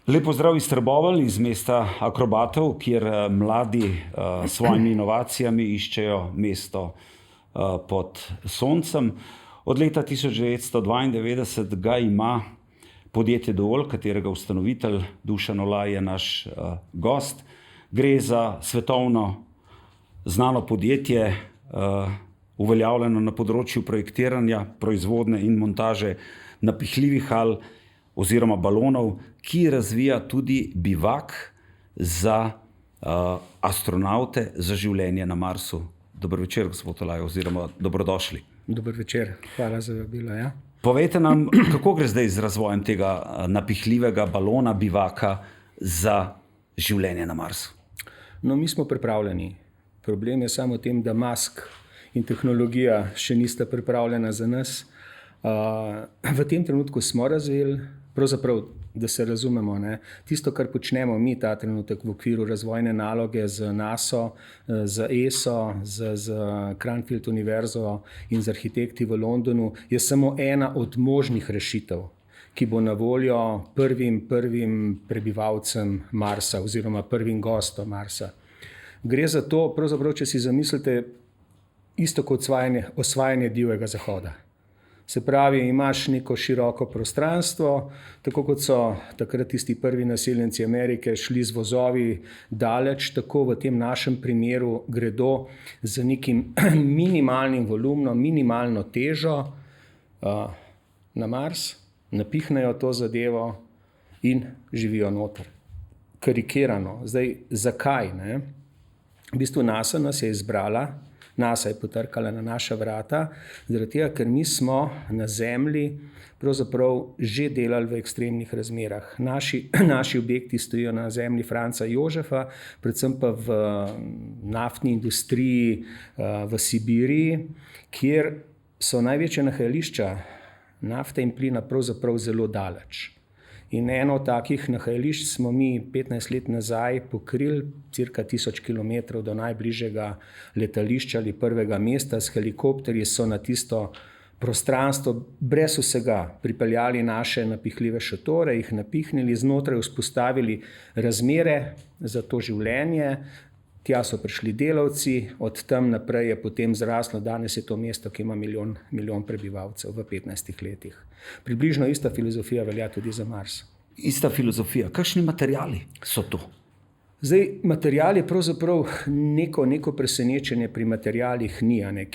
Lepo zdrav iz Trbovelj, iz mesta akrobatov, kjer mladi s svojimi inovacijami iščejo mesto pod soncem. Od leta 1992 ga ima podjetje Dovolj, katerega ustanovitelj Dušan Olaj je naš gost. Gre za svetovno znano podjetje, uveljavljeno na področju projektiranja, proizvodnje in montaže napihljivih hal oziroma balonov, ki razvija tudi bivak za astronavte za življenje na Marsu. Dober večer, gospod Olaj, oziroma dobrodošli. Dober večer, hvala za vabilo. Ja. Povejte nam, kako gre zdaj z razvojem tega napihljivega balona, bivaka za življenje na Marsu? No, mi smo pripravljeni. Problem je samo v tem, da Musk in tehnologija še nista pripravljena za nas. V tem trenutku smo razvili, pravzaprav, da se razumemo, ne, tisto, kar počnemo mi ta trenutek v okviru razvojne naloge z NASA, z ESO, z Cranfield univerzo in z arhitekti v Londonu, je samo ena od možnih rešitev, ki bo na voljo prvim prebivalcem Marsa oziroma prvim gostom Marsa. Gre za to, pravzaprav, če si zamislite, isto kot osvajanje Divjega zahoda. Se pravi, imaš neko široko prostranstvo, tako kot so takrat tisti prvi naseljenci Amerike šli z vozovi daleč, tako v tem našem primeru gredo z nekim minimalnim volumnom, minimalno težo na Mars, napihnejo to zadevo in živijo noter. Karikirano. Zdaj, zakaj? Ne? V bistvu NASA nas je izbrala, NASA je potrkala na naša vrata, zaradi tega, ker mi smo na Zemlji pravzaprav že delali v ekstremnih razmerah. Naši objekti stojijo na zemlji Franca Jožefa, predvsem pa v naftni industriji v Sibiriji, kjer so največja nahajališča nafte in plina pravzaprav zelo daleč. In eno od takih nahajališč smo mi 15 let nazaj pokrili, cirka 1000 km do najbližjega letališča ali prvega mesta. S helikopterji so na tisto prostranstvo brez vsega pripeljali naše napihljive šotore, jih napihnili, znotraj vzpostavili razmere za to življenje. Tja so prišli delavci, od tam naprej je potem zraslo, danes je to mesto, ki ima milijon prebivalcev v 15 letih. Približno ista filozofija velja tudi za Mars. Ista filozofija. Kakšni materiali so to? Zdaj, material je pravzaprav neko presenečenje pri materialih ni.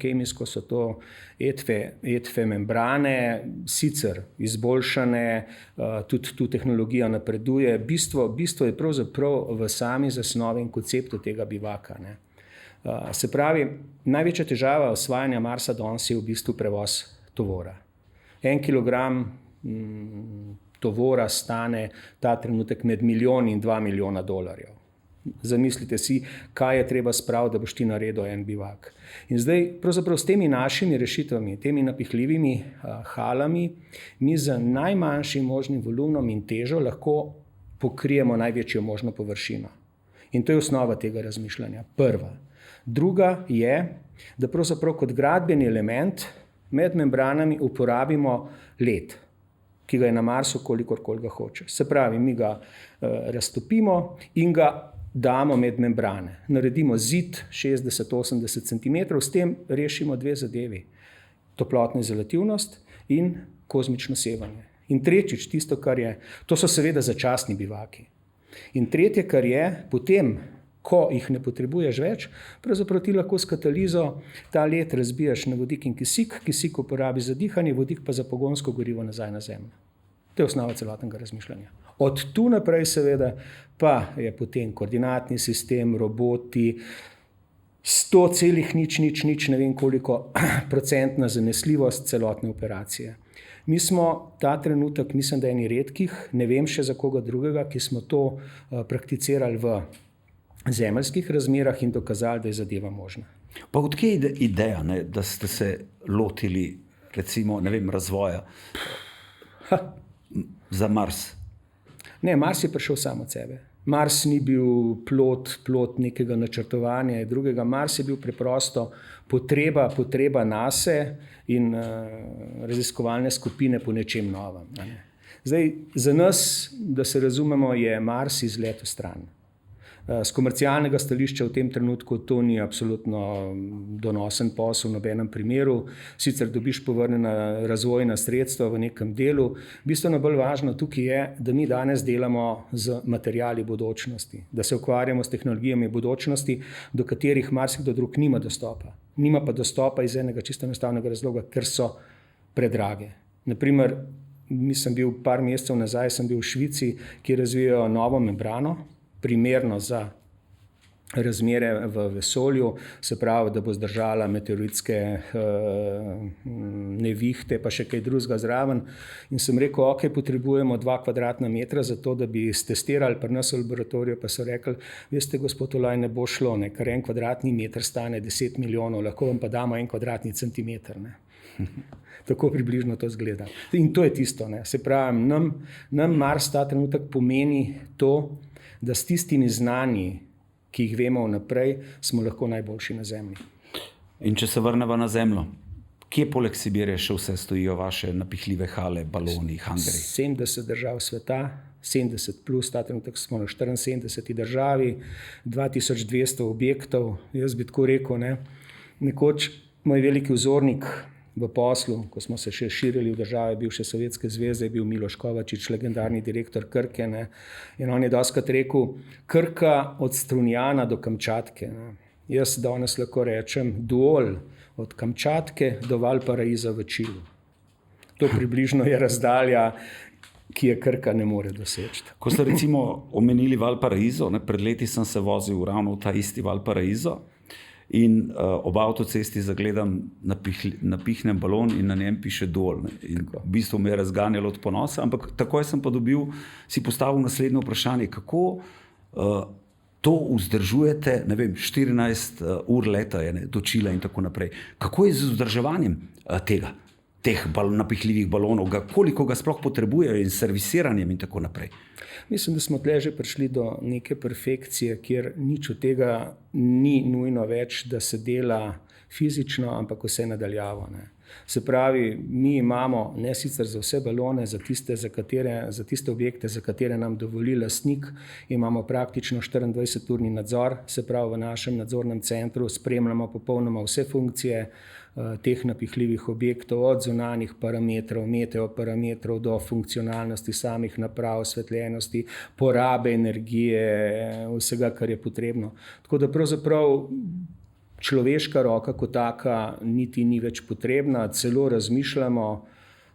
Kemijsko so to etve membrane, sicer izboljšane, tudi tu tehnologija napreduje. Bistvo je pravzaprav v sami zasnovi in konceptu tega bivaka. Ne. Se pravi, največja težava osvajanja Marsa danes je v bistvu prevoz tovora. 1 kilogram tovora stane ta trenutek med $1 in $2 milijona. Zamislite si, kaj je treba spraviti, da boš ti naredil en bivak. In zdaj, pravzaprav s temi našimi rešitvami, temi napihljivimi halami, mi z najmanjšim možnim volumnom in težo lahko pokrijemo največjo možno površino. In to je osnova tega razmišljanja. Prva. Druga je, da pravzaprav kot gradbeni element med membranami uporabimo led, ki ga je na Marsu kolikor ga hoče. Se pravi, mi ga raztopimo in ga damo med membrane. Naredimo zid 60-80 cm, s tem rešimo dve zadevi. Toplotno izolativnost in kozmično sevanje. In tretjič, tisto, kar je, to so seveda začasni bivaki. In tretje, kar je, potem, ko jih ne potrebuješ več, pravzaprav ti lahko s katalizo ta led razbijaš na vodik in kisik uporabi za dihanje, vodik pa za pogonsko gorivo nazaj na Zemljo. To je osnova celotnega razmišljanja. Od tu naprej seveda pa je potem koordinatni sistem, roboti, 100,000, ne vem koliko procentna zanesljivost celotne operacije. Mi smo ta trenutek, mislim, da eni redkih, ne vem še za koga drugega, ki smo to prakticirali v zemeljskih razmerah in dokazali, da je zadeva možna. Pa odkje je ideja, ne, da ste se lotili, recimo, ne vem, razvoja za Mars? Ne, Mars je prišel sam od sebe. Mars ni bil plod nekega načrtovanja drugega. Mars je bil preprosto potreba nase in raziskovalne skupine po nečem novem. Zdaj, za nas, da se razumemo, je Mars izlet v stran. Z komercialnega stališča v tem trenutku to ni absolutno donosen posel v nobenem primeru. Sicer dobiš povrnjena razvojna sredstva v nekem delu. Bistveno bolj važno tukaj je, da mi danes delamo z materiali bodočnosti, da se ukvarjamo s tehnologijami bodočnosti, do katerih marsikdo drug nima dostopa. Nima pa dostopa iz enega čisto enostavnega razloga, ker so predrage. Naprimer, sem bil par mesecev nazaj v Švici, kjer razvijajo novo membrano, primerno za razmere v vesolju, se pravi, da bo zdržala meteoritske nevihte, pa še kaj drugega zraven. In sem rekel, ok, potrebujemo 2 kvadratna metra za to, da bi stestirali pri nas v laboratoriju, pa so rekli, veste, gospod Olaj, ne bo šlo, ne, ker 1 kvadratni meter stane 10 milijonov, lahko vam pa damo 1 kvadratni centimeter. Ne. Tako približno to zgleda. In to je tisto. Ne. Se pravi, nam Mars ta trenutek pomeni to, da s tistimi znanji, ki jih vemo vnaprej, smo lahko najboljši na Zemlji. In če se vrnemo na Zemljo, kje poleg Sibirije še vse stojijo vaše napihljive hale, baloni, hangari? 70 držav sveta, 70 plus, ta trenutek smo na 74 državi, 2200 objektov. Jaz bi tako rekel, ne. Nekoč moj veliki vzornik v poslu, ko smo se še širili v države bivše Sovjetske zveze, je bil Miloš Kovačič, legendarni direktor Krke. Ne. In on je dostikrat rekel, Krka od Strunjana do Kamčatke. Ne. Jaz danes lahko rečem Duol od Kamčatke do Valparaiza v Čilu. To približno je razdalja, ki je Krka ne more doseči. Ko ste recimo omenili Valparaiso, pred leti sem se vozil ravno v ta isti Valparaiso, in ob avtocesti zagledam napihnen balon in na njem piše Duol. In v bistvu me je razganjalo od ponosa, ampak takoj sem pa si postavil naslednje vprašanje, kako to vzdržujete, ne vem, 14 ur leta je do Čila in tako naprej. Kako je z vzdrževanjem teh napihljivih balonov, koliko ga sploh potrebujejo in servisiranjem in tako naprej? Mislim, da smo tle že prišli do neke perfekcije, kjer nič od tega ni nujno več, da se dela fizično, ampak vse nadaljavo. Ne. Se pravi, mi imamo ne sicer za vse balone, za tiste objekte, za katere nam dovoli lastnik, imamo praktično 24-urni nadzor, se pravi, v našem nadzornem centru spremljamo popolnoma vse funkcije teh napihljivih objektov, od zunanjih parametrov, meteoparametrov do funkcionalnosti samih naprav, osvetljenosti, porabe energije, vsega, kar je potrebno. Tako da pravzaprav človeška roka kot taka niti ni več potrebna, celo razmišljamo,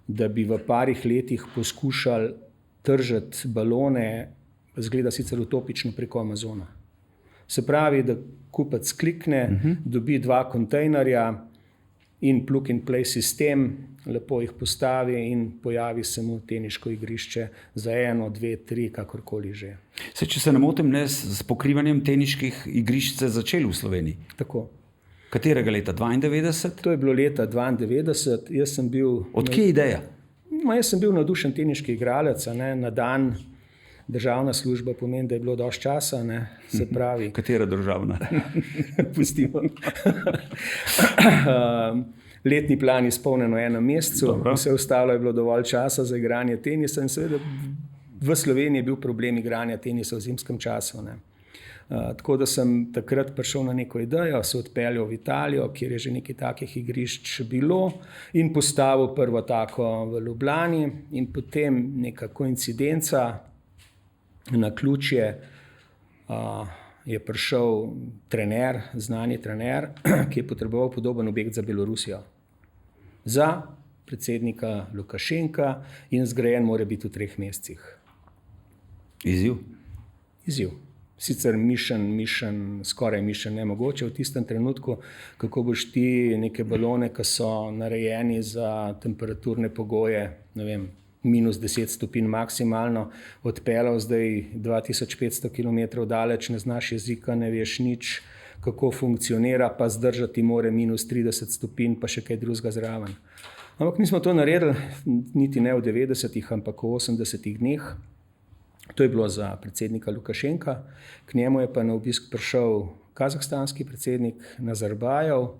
da bi v parih letih poskušali tržiti balone, zgleda sicer utopično, preko Amazona. Se pravi, da kupec klikne, dobi 2 kontejnerja in plug and play sistem, lepo jih postavi in pojavi se mu teniško igrišče za 1, 2, 3, kakorkoli že. Če se ne motim, s pokrivanjem teniških igrišč se začeli v Sloveniji. Tako. Katerega leta? 92? To je bilo leta 92. Jaz sem bil... Od kje ideja? Jaz sem bil navdušen teniški igralec, na dan. Državna služba pomeni, da je bilo dosti časa, ne, se pravi. Katera državna? Pustimo. Letni plan izpolnjen v 1 mesecu, vse ostalo je bilo dovolj časa za igranje tenisa in seveda v Sloveniji je bil problem igranja tenisa v zimskem času. Ne. Tako da sem takrat prišel na neko idejo, se odpeljal v Italijo, kjer je že nekaj takih igrišč bilo in postavil prvo tako v Ljubljani in potem neka koincidenca, naključje, je prišel trener, znani trener, ki je potreboval podoben objekt za Belorusijo. Za predsednika Lukašenka in zgrajen mora biti v 3 mesecih. Izziv? Izziv. Sicer skoraj mišljen nemogoče v tistem trenutku, kako boš ti neke balone, ki so narejeni za temperaturne pogoje, ne vem, -10 stopinj maksimalno, odpeljal zdaj 2500 km daleč, ne znaš jezika, ne veš nič, kako funkcionira, pa zdržati more -30 stopinj, pa še kaj drugega zraven. Ampak mi smo to naredili, niti ne v 90-ih, ampak v 80-ih dneh. To je bilo za predsednika Lukašenka, k njemu je pa na obisk prišel kazahstanski predsednik Nazarbajev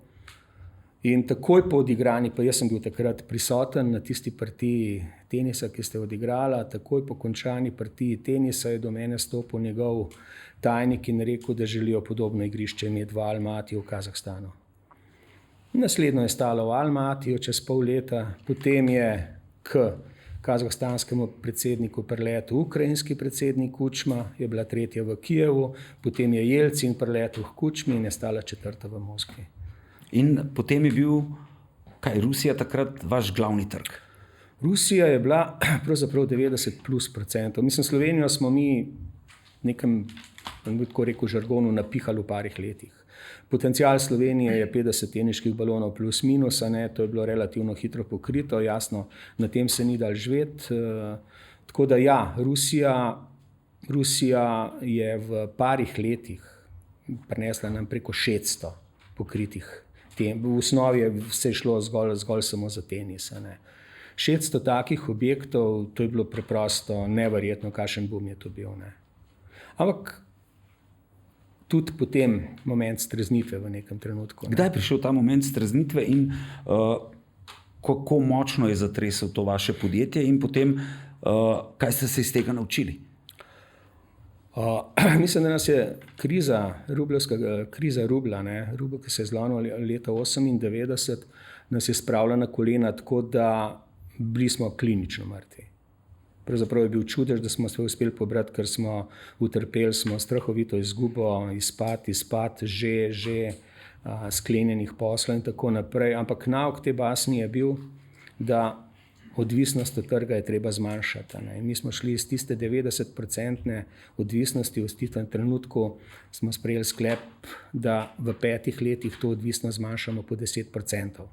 In takoj po odigrani, pa jaz sem bil takrat prisoten na tisti partiji tenisa, ki ste odigrala, takoj po končani partiji tenisa je do mene stopil njegov tajnik in rekel, da želijo podobno igrišče imeti v Almatiju v Kazahstanu. Naslednjo je stalo v Almatiju čez pol leta, potem je k kazahstanskemu predsedniku priletel ukrajinski predsednik Kučma, je bila tretja v Kijevu, potem je Jelcin priletel v Kučmi in je stala četrta v Moskvi. In potem je bil, Rusija takrat vaš glavni trg? Rusija je bila pravzaprav 90+%. Mislim, Slovenijo smo mi nekem, tako rekel, žargonu napihali v parih letih. Potencial Slovenije je 50 teniških balonov plus minus, to je bilo relativno hitro pokrito, jasno, na tem se ni dal živeti. Tako da ja, Rusija je v parih letih prinesla nam preko 600 pokritih. V osnovi je vse šlo zgolj samo za tenis. 600 takih objektov, to je bilo preprosto neverjetno, kakšen boom je to bil. Ampak tudi potem moment streznitve v nekem trenutku. Kdaj je prišel ta moment streznitve in kako močno je zatresel to vaše podjetje in potem kaj ste se iz tega naučili? Mislim, da nas je kriza rubla, rubel, ki se je zlomil leta 1998, nas je spravila na kolena tako, da bili smo klinično mrtvi. Pravzaprav je bil čudež, da smo se uspeli pobrati, ker smo utrpeli strahovito izgubo, izpad že sklenjenih poslov in tako naprej. Ampak nauk te basni je bil, da odvisnost od trga je treba zmanjšati. Mi smo šli iz tiste 90% odvisnosti, v tistem trenutku smo sprejeli sklep, da v 5 letih to odvisnost zmanjšamo po 10%.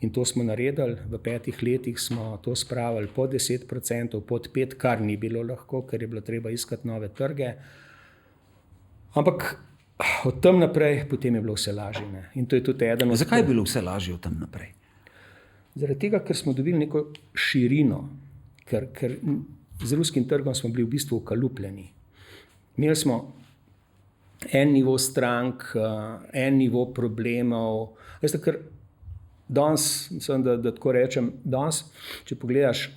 In to smo naredili, v 5 letih smo to spravili po 10%, pod 5%, kar ni bilo lahko, ker je bilo treba iskati nove trge. Ampak od tam naprej potem je bilo vse lažje. In to je tudi eden od... Zakaj je bilo vse lažje od tam naprej? Zaradi tega, ker smo dobili neko širino, ker z ruskim trgom smo bili v bistvu ukalupljeni. Imeli smo en nivo strank, en nivo problemov. Veste, ker danes, mislim, da tako rečem, danes, če pogledaš,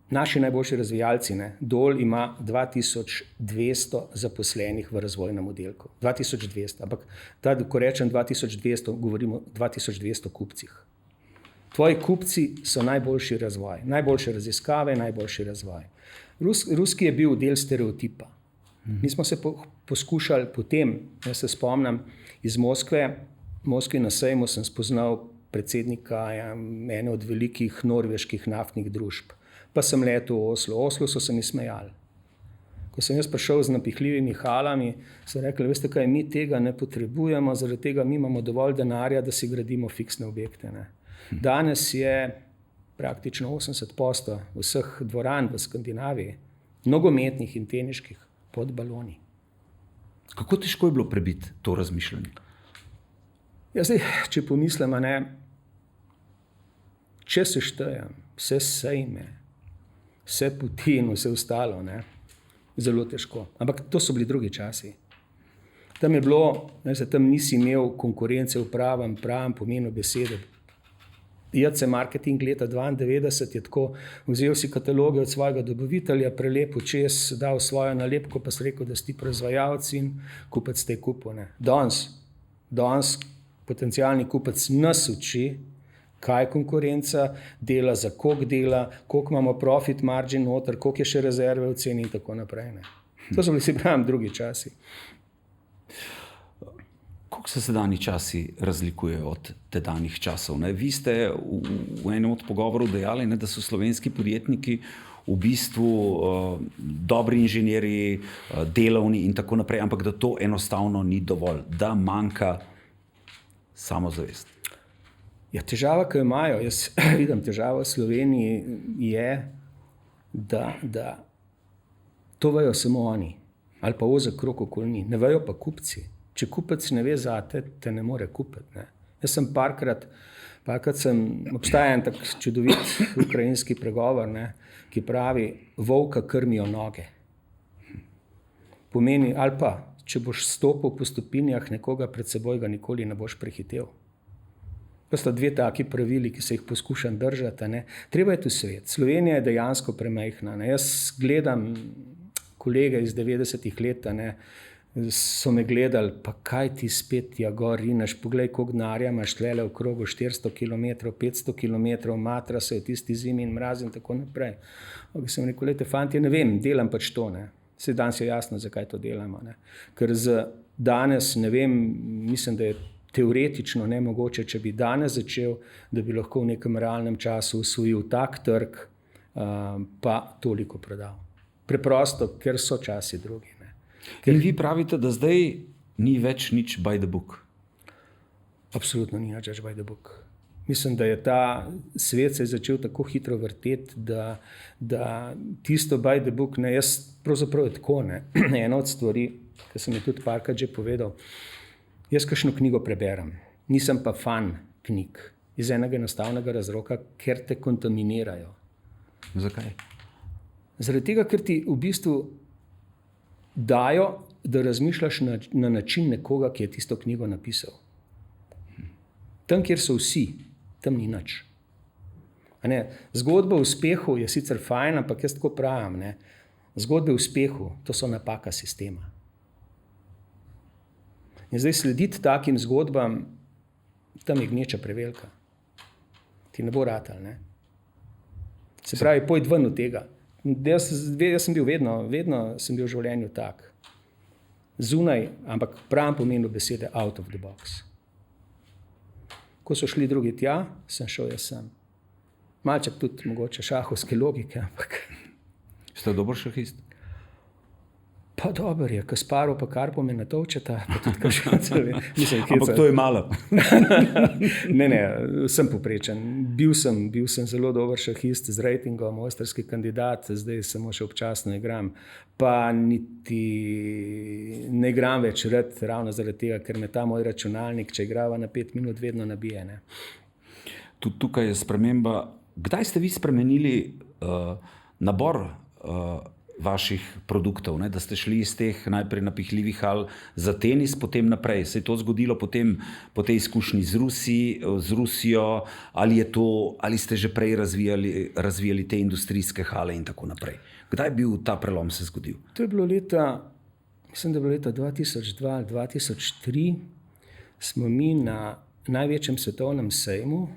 naši najboljši razvijalci, Dol ima 2200 zaposlenih v razvojnem oddelku. 2200, ampak ko rečem 2200, govorimo o 2200 kupcih. Tvoji kupci so najboljši razvoj, najboljše raziskave, najboljši razvoj. Ruski je bil del stereotipa. Mi smo se poskušali potem, jaz se spomnim, iz Moskve na sejmu sem spoznal predsednika ene od velikih norveških naftnih družb. Pa sem letel v Oslo. V Oslo so se mi smejali. Ko sem jaz prišel z napihljivimi halami, so rekli, veste kaj, mi tega ne potrebujemo, zaradi tega mi imamo dovolj denarja, da si gradimo fiksne objekte. Danes je praktično 80% vseh dvoran v Skandinaviji, nogometnih in teniških, pod baloni. Kako težko je bilo prebiti to razmišljanje? Ja, zdaj, če pomislim, če se štejem, vse sejme, vse poti in vse ostalo, zelo težko. Ampak to so bili drugi časi. Tam je bilo, tam nisi imel konkurence v pravem pomenu besede. JC Marketing leta 1992 je tako, vzel si kataloge od svojega dobavitelja, prelepil čez, dal svojo nalepko, pa si rekel, da si ti proizvajalec in kupec te kupil. Danes potencialni kupec nas uči, kaj konkurenca dela, za koliko dela, koliko imamo profit margin noter, koliko je še rezerve v ceni in tako naprej. To so bili, si pravim, drugi časi. Kako se sedanji časi razlikujejo od tedanjih časov? Vi ste v enem od pogovorov dejali, da so slovenski podjetniki v bistvu dobri inženirji, delovni in tako naprej, ampak da to enostavno ni dovolj, da manjka samozavest. Ja, težava, ki jo imajo, jaz vidim, težava v Sloveniji je, da to vejo samo oni, ali pa ozek krog okoli njih, ne vejo pa kupci. Če kupec ne ve zate, te ne more kupiti. Jaz sem parkrat obstaja en tak čudovit ukrajinski pregovor, ki pravi, volka krmijo noge. Pomeni, ali pa, če boš stopil po stopinjah nekoga pred seboj, ga nikoli ne boš prehitel. To sta dve taki pravili, ki se jih poskušam držati. Treba je tu svet. Slovenija je dejansko premajhna. Jaz gledam kolege iz 90-ih let, so me gledali, pa kaj ti spet gor rinaš, poglej, koliko denarja imaš tlele v krogu, 400 km, 500 km, matra se v tisti zimi in mraz in tako naprej. Sem rekel, lejte, fanti, ne vem, delam pač to. Vse danes je jasno, zakaj to delamo. Ker danes, ne vem, mislim, da je teoretično nemogoče, če bi danes začel, da bi lahko v nekem realnem času usvojil tak trg, pa toliko prodal. Preprosto, ker so časi drugi. In vi pravite, da zdaj ni več nič by the book? Absolutno ni nič by the book. Mislim, da je ta svet se začel tako hitro vrteti, da tisto by the book, jaz pravzaprav je tako. Ena od stvari, ki sem je tudi parkrat že povedal, jaz kakšno knjigo preberem, nisem pa fan knjig. Iz enega enostavnega razloga, ker te kontaminirajo. Zakaj? Zaradi tega, ker ti v bistvu dajo, da razmišljaš na način nekoga, ki je tisto knjigo napisal. Tam, kjer so vsi, tam ni nič. Zgodba o uspehu je sicer fajn, ampak jaz tako pravim. Zgodbe o uspehu, to so napaka sistema. In zdaj slediti takim zgodbam, tam je gneča prevelika. Ti ne bo ratal. Se pravi, pojdi ven od tega. Jaz sem bil vedno sem bil v življenju tak. Zunaj, ampak pravim pomenu besede out of the box. Ko so šli drugi tja, sem šel jaz sem. Malček tudi mogoče šahovske logike, ampak... Ste dober šahist? Pa dober je, Kasparov pa Karpov me natovčeta, pa tudi Kašance. Ampak to je malo. Ne, sem poprečen. Bil sem zelo dober šahist z ratingom, mojstrski kandidat, zdaj samo še občasno igram. Pa niti ne igram več rad, ravno zaradi tega, ker me ta moj računalnik, če igrava na 5 minut, vedno nabije. Tudi tukaj je sprememba. Kdaj ste vi spremenili nabor vaših produktov, da ste šli iz teh najprej napihljivih hal za tenis, potem naprej? Se je to zgodilo potem po tej izkušnji z Rusijo, ali ste že prej razvijali te industrijske hale in tako naprej? Kdaj je bil ta prelom se zgodil? To je bilo mislim, da je bilo leta 2002 ali 2003, smo mi na največjem svetovnem sejmu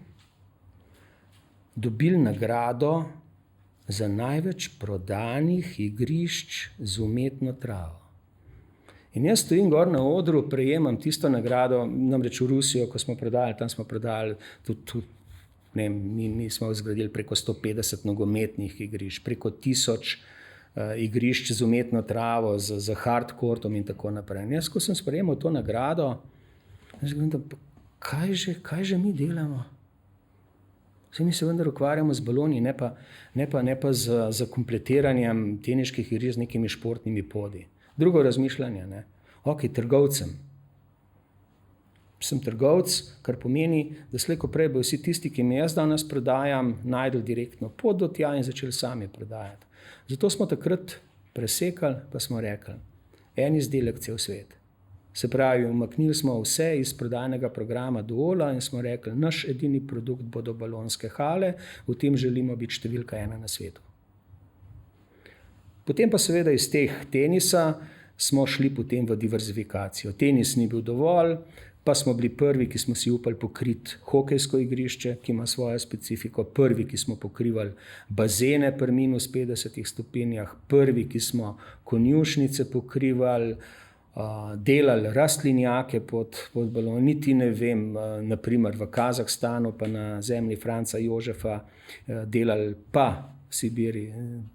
dobili nagrado za največ prodanih igrišč z umetno travo. In jaz stojim gor na odru, prejemam tisto nagrado, namreč v Rusijo, ko smo prodali, tam smo prodali tudi mi smo zgradili preko 150 nogometnih igrišč, preko 1000 igrišč z umetno travo, z hardcourtom in tako naprej. In jaz, ko sem sprejemal to nagrado, kaj že mi delamo? Mi se vendar ukvarjamo z baloni, ne pa z kompletiranjem teniških igrišč z nekimi športnimi podi. Drugo razmišljanje, ok, trgovcem. Sem trgovec, kar pomeni, da slej ko prej bo vsi tisti, ki mi jaz danes prodajam, najdel direktno pot do tja in začeli sami prodajati. Zato smo takrat presekali, pa smo rekli, en izdelek cel svet. Se pravi, umaknili smo vse iz prodajnega programa Duola in smo rekli, naš edini produkt bodo balonske hale, v tem želimo biti številka 1 na svetu. Potem pa seveda iz teh tenisa smo šli potem v diverzifikacijo. Tenis ni bil dovolj, pa smo bili prvi, ki smo si upali pokriti hokejsko igrišče, ki ima svojo specifiko, prvi, ki smo pokrivali bazene pri minus 50 stopinjah, prvi, ki smo konjušnice pokrivali, delali rastlinjake pod balon, niti ne vem, naprimer v Kazahstanu pa na zemlji Franca Jožefa delali pa v Sibiri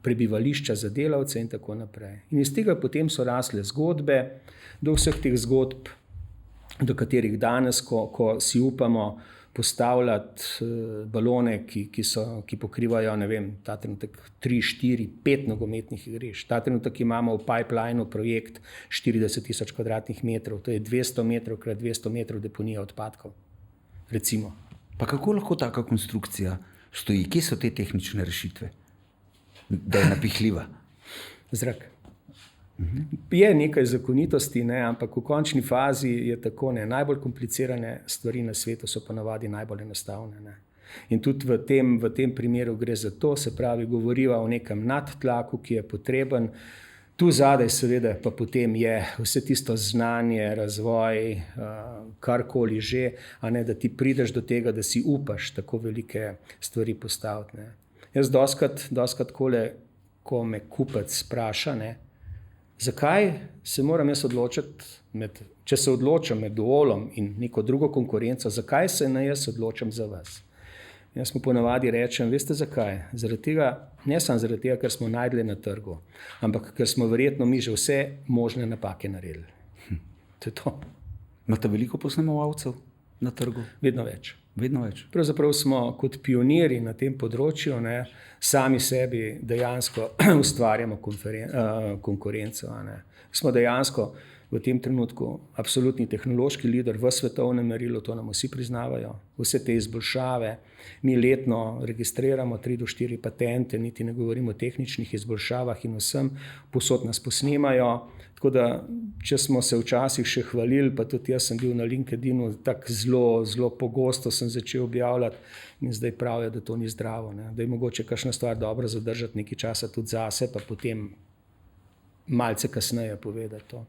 prebivališča za delavce in tako naprej. In iz tega potem so rasle zgodbe, do vseh teh zgodb, do katerih danes, ko si upamo postavljati balone, ki pokrivajo, ne vem, ta trenutek 3, 4, 5 nogometnih igrišč. Ta trenutek imamo v pipelineu projekt 40,000 kvadratnih metrov, to je 200 metrov krat 200 metrov deponije odpadkov, recimo. Pa kako lahko taka konstrukcija stoji? Kje so te tehnične rešitve, da je napihljiva? Zrak. Je nekaj zakonitosti, ne, ampak v končni fazi je tako, ne, najbolj komplicirane stvari na svetu so ponavadi najbolj enostavne. Ne. In tudi v tem primeru gre za to, se pravi, govoriva o nekem nadtlaku, ki je potreben. Tu zadaj seveda pa potem je vse tisto znanje, razvoj, karkoli že, a ne, da ti prideš do tega, da si upaš tako velike stvari postaviti. Ne. Jaz doskrat kole, ko me kupec spraša, ne, zakaj se moram jaz odločiti, če se odločam med Duolom in neko drugo konkurenco, zakaj se ne jaz odločam za vas? Jaz mu ponavadi rečem, veste zakaj? Zaradi tega, ne samo zaradi tega, ker smo najdli na trgu, ampak ker smo verjetno mi že vse možne napake naredili. To je to. Imate veliko posnemovalcev na trgu? Vedno več. Vedno več. Pravzaprav smo kot pionirji na tem področju, ne, sami sebi dejansko ustvarjamo konkurenco. Ne. Smo dejansko v tem trenutku absolutni tehnološki lider v svetovnem merilu, to nam vsi priznavajo. Vse te izboljšave, mi letno registriramo 3 do 4 patente, niti ne govorimo o tehničnih izboljšavah in vsem, povsod nas posnemajo. Tako da, če smo se včasih še hvalili, pa tudi jaz sem bil na LinkedInu, tako zelo pogosto sem začel objavljati in zdaj pravijo, da to ni zdravo. Ne. Da je mogoče kakšna stvar dobro zadržati nekaj časa tudi zase, pa potem malce kasneje povedati to.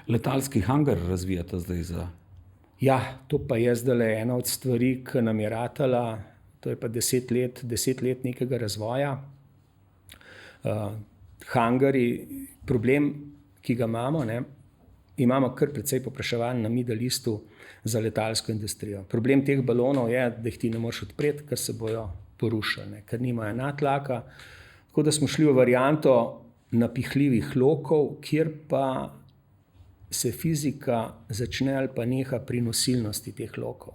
Letalski hangar razvijate zdaj za... Ja, to pa je zdaj ena od stvari, ki nam je ratala, to je pa 10 let nekega razvoja. Hangari, problem, ki ga imamo, ne, imamo kar precej povpraševanj na Middle Eastu za letalsko industrijo. Problem teh balonov je, da jih ti ne moreš odpreti, ker se bojo porušili, ker nimajo nadtlaka. Tako da smo šli v varianto napihljivih lokov, kjer pa se fizika začne ali pa neha pri nosilnosti teh lokov.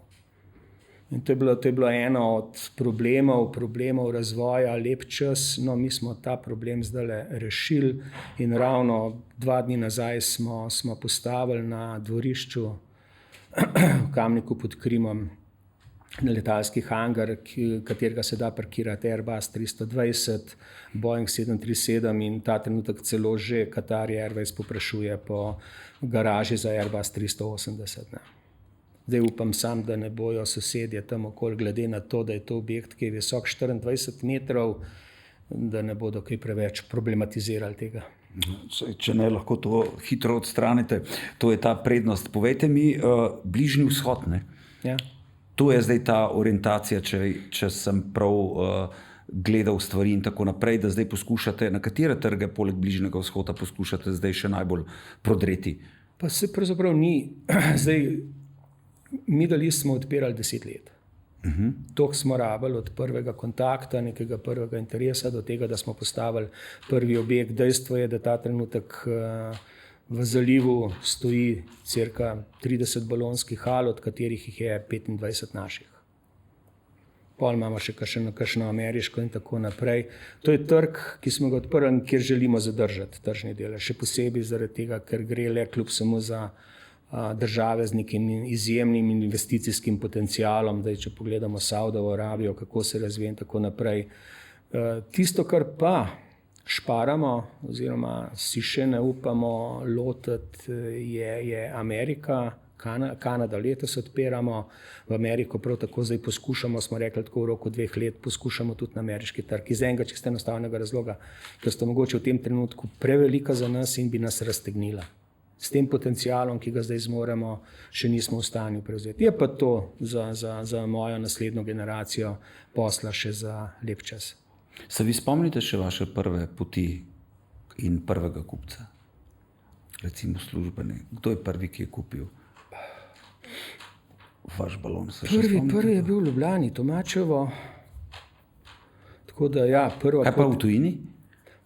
In to je bilo eno od problemov razvoja lep čas. No, mi smo ta problem zdaj rešili in ravno 2 dni nazaj smo postavili na dvorišču v Kamniku pod Krimom letalski hangar, katerega se da parkirati Airbus 320, Boeing 737 in ta trenutek celo že Qatar Airways poprašuje po garaži za Airbus 380. Ne. Zdaj upam sam, da ne bojo sosedje tam okoli, glede na to, da je to objekt, ki je visok 24 metrov, da ne bodo kaj preveč problematizirali tega. Če ne, lahko to hitro odstranite. To je ta prednost. Povejte mi, Bližnji vzhod, ne? Ja. To je zdaj ta orientacija, če sem prav gledal stvari in tako naprej, da zdaj poskušate, na katere trge poleg Bližnjega vzhoda poskušate zdaj še najbolj prodreti? Pa se pravzaprav ni. Zdaj, Middle East smo odpirali 10 let. Toliko smo rabili od prvega kontakta, nekega prvega interesa do tega, da smo postavili prvi objekt. Dejstvo je, da ta trenutek v zalivu stoji cirka 30 balonskih hal, od katerih jih je 25 naših. Pol imamo še kakšno ameriško in tako naprej. To je trg, ki smo ga odprli in kjer želimo zadržati tržni delež. Še posebej zaradi tega, ker gre le kljub samo za države z nekim izjemnim investicijskim potencialom. Zdaj, če pogledamo Saudovo Arabijo, kako se razvija in tako naprej. Tisto, kar pa šparamo oziroma si še ne upamo lotiti, je Amerika, Kanada letos odpiramo, v Ameriko prav tako zdaj poskušamo, smo rekli tako v roku 2 let, poskušamo tudi na ameriški trg. Iz enega čisto enostavnega razloga, ker sta mogoče v tem trenutku prevelika za nas in bi nas raztegnila. S tem potencialom, ki ga zdaj zmoremo, še nismo v stanju prevzeti. Je pa to za mojo naslednjo generacijo posla še za lep čas. Se vi spomnite še vaše prve poti in prvega kupca? Recimo službene. Kdo je prvi, ki je kupil vaš balon? Prvi je bil v Ljubljani, Tomačevo. Tako da ja, prva... Kaj pa v tujini?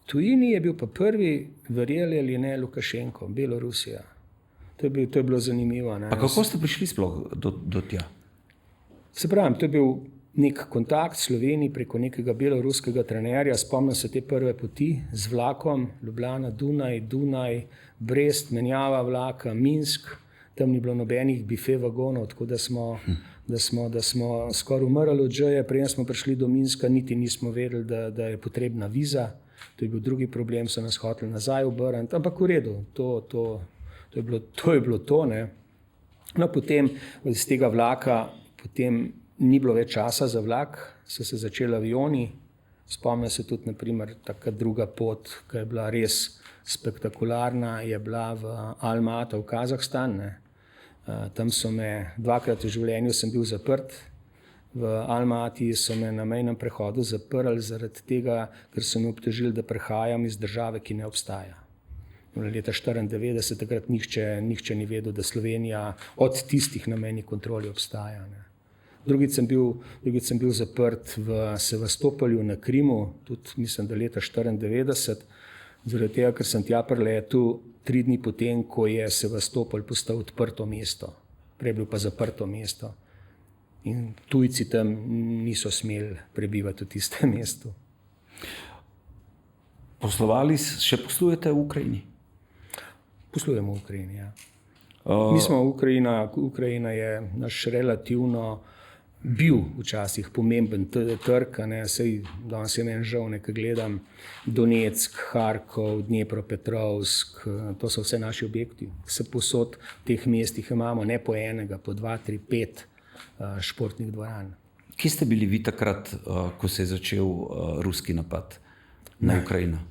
V tujini je bil pa prvi, verjeli ali ne, Lukašenko, Belorusija. To je bilo zanimivo. Ne? Pa kako ste prišli sploh do tja? Se pravim, to je bil nek kontakt v Sloveniji preko nekega beloruskega trenerja. Spomnim se te prve poti z vlakom, Ljubljana, Dunaj, Brest, menjava vlaka, Minsk. Tam ni bilo nobenih bife vagonov, tako da smo skoraj umrli od žeje. Preden smo prišli do Minska, niti nismo vedeli, da je potrebna viza. To je bil drugi problem, so nas hoteli nazaj obrniti, ampak v redu, to je bilo to, ne. No, potem iz tega vlaka, potem ni bilo več časa za vlak, so se začeli avioni. Spomnim se tudi, naprimer, taka druga pot, ki je bila res spektakularna, je bila v Almato v Kazahstan, ne. Tam so me, dvakrat v življenju sem bil zaprt. V Almati so me na mejnem prehodu zaprli zaradi tega, ker so me obtožili, da prihajam iz države, ki ne obstaja. Leta 1994, takrat nihče ni vedel, da Slovenija od tistih na mejni kontroli obstaja, ne. Drugič sem bil zaprt v Sevastopolju na Krimu, tudi mislim, da leta 1994, zaradi tega, ker sem tja priletel 3 dni potem, ko je Sevastopol postal odprto mesto. Prej je bil pa zaprto mesto. In tujci tam niso smeli prebivati v tistem mestu. Še poslujete v Ukrajini? Poslujemo v Ukrajini, ja. Mi smo Ukrajina je naš relativno bil včasih pomemben trg, ne, sej danes je meni žal, nekaj gledam, Donetsk, Harkov, Dnepropetrovsk, to so vse naši objekti. Vse posod v teh mestih imamo ne po enega, po 2, 3, 5 športnih dvoran. Kje ste bili vi takrat, ko se je začel ruski napad na Ukrajino?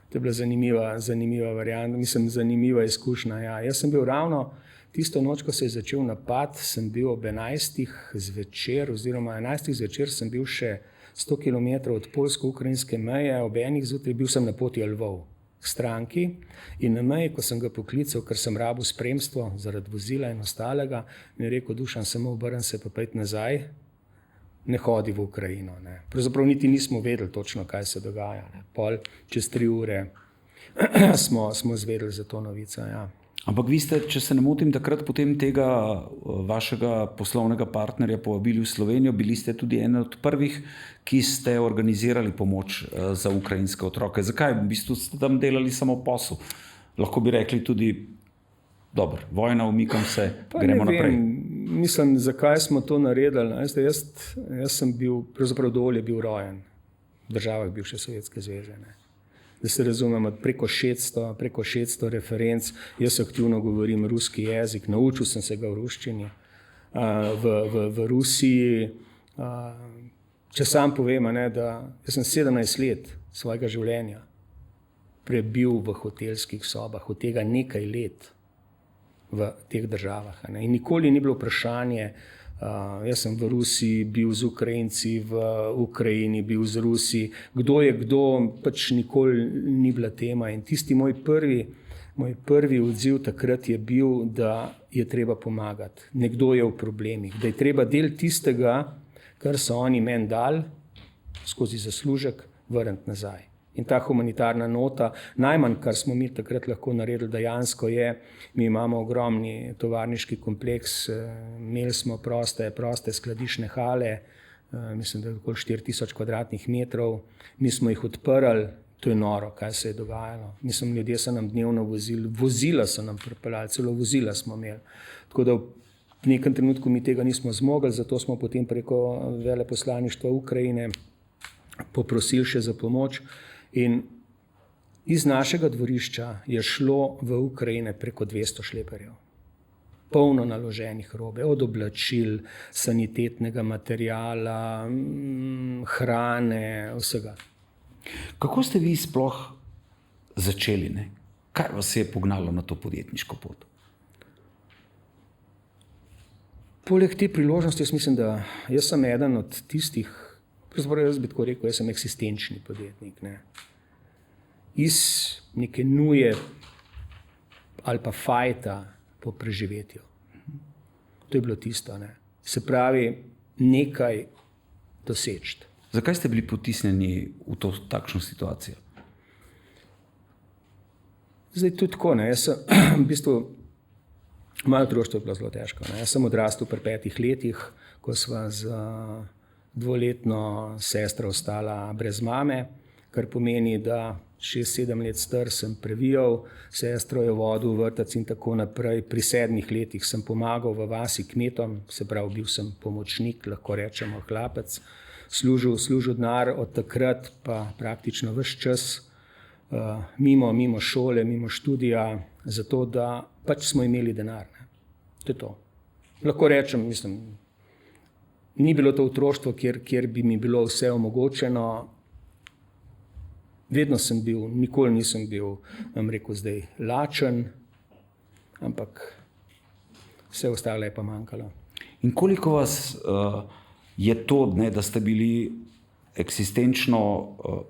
To je bila zanimiva varianta, zanimiva izkušnja. Ja. Jaz sem bil ravno tisto noč, ko se je začel napad, sem bil ob 11. zvečer, oziroma 11. zvečer sem bil še 100 km od poljsko-ukrajinske meje, ob 1. zjutraj bil sem na poti v Lvov k stranki in na meji, ko sem ga poklical, ker sem rabil spremstvo zaradi vozila in ostalega, mi je rekel: Dušan, samo obrni se pa pojdi nazaj, ne hodi v Ukrajino. Ne. Pravzaprav niti nismo vedeli točno, kaj se dogaja. Ne. Pol čez 3 ure smo zvedeli za to novico. Ja. Ampak vi ste, če se ne motim, takrat potem tega vašega poslovnega partnerja povabili v Slovenijo, bili ste tudi eden od prvih, ki ste organizirali pomoč za ukrajinske otroke. Zakaj? V bistvu ste tam delali samo posel. Lahko bi rekli tudi, dobro, vojna, umikam se, gremo naprej. Mislim, zakaj smo to naredili. Jaz sem bil, pravzaprav dovolj je bil rojen v državah bivše Sovjetske zveze. Ne. Da se razumemo, preko 600 referenc, jaz aktivno govorim ruski jezik, naučil sem se ga v ruščini. V Rusiji, če sam povem, ne, da jaz sem 17 let svojega življenja prebil v hotelskih sobah, od tega nekaj let v teh državah. Ne. In nikoli ni bilo vprašanje, jaz sem v Rusiji bil z Ukrajinci, v Ukrajini bil z Rusi, kdo je kdo, pač nikoli ni bila tema. In tisti moj prvi odziv takrat je bil, da je treba pomagati. Nekdo je v problemih, da je treba del tistega, kar so oni meni dali, skozi zaslužek, vrniti nazaj. In ta humanitarna nota, najmanj, kar smo mi takrat lahko naredili dejansko je, mi imamo ogromni tovarniški kompleks, imeli smo proste skladišne hale, mislim, da je okoli 4000 kvadratnih metrov, mi smo jih odprli, to je noro, kaj se je dogajalo. Mislim, ljudje so nam dnevno vozila so nam pripeljali, celo vozila smo imeli. Tako da v nekem trenutku mi tega nismo zmogli, zato smo potem preko veleposlaništva Ukrajine poprosili še za pomoč. In iz našega dvorišča je šlo v Ukrajine preko 200 šleperjev. Polno naloženih robe, od oblačil, sanitetnega materiala, hrane, vsega. Kako ste vi sploh začeli? Ne? Kaj vas je pognalo na to podjetniško pot? Poleg te priložnosti, jaz mislim, da jaz sem eden od tistih, jaz bi tako rekel, jaz sem eksistenčni podjetnik. Ne. Iz neke nuje ali pa fajta po preživetju. To je bilo tisto. Ne. Se pravi, nekaj doseči. Zakaj ste bili potisnjeni v to takšno situacijo? Zdaj tudi tako. Ne. Jaz sem v bistvu, moje otroštvo je bilo zelo težko. Ne. Jaz sem odrastel pri 5 letih, ko sva z 2-letno sestro ostala brez mame, kar pomeni, da 6-7 let star sem previjal, sestro je vodil v vrtec in tako naprej. Pri 7 letih sem pomagal v vasi kmetom, se pravi, bil sem pomočnik, lahko rečemo hlapec. služil denar, od takrat pa praktično ves čas mimo šole, mimo študija, zato da pač smo imeli denar. Ne. To je to. Lahko rečem, mislim, ni bilo to otroštvo, kjer bi mi bilo vse omogočeno. Vedno sem bil, nikoli nisem bil, vam rekel zdaj, lačen, ampak vse ostalo je pa manjkalo. In koliko vas je to, ne, da ste bili eksistenčno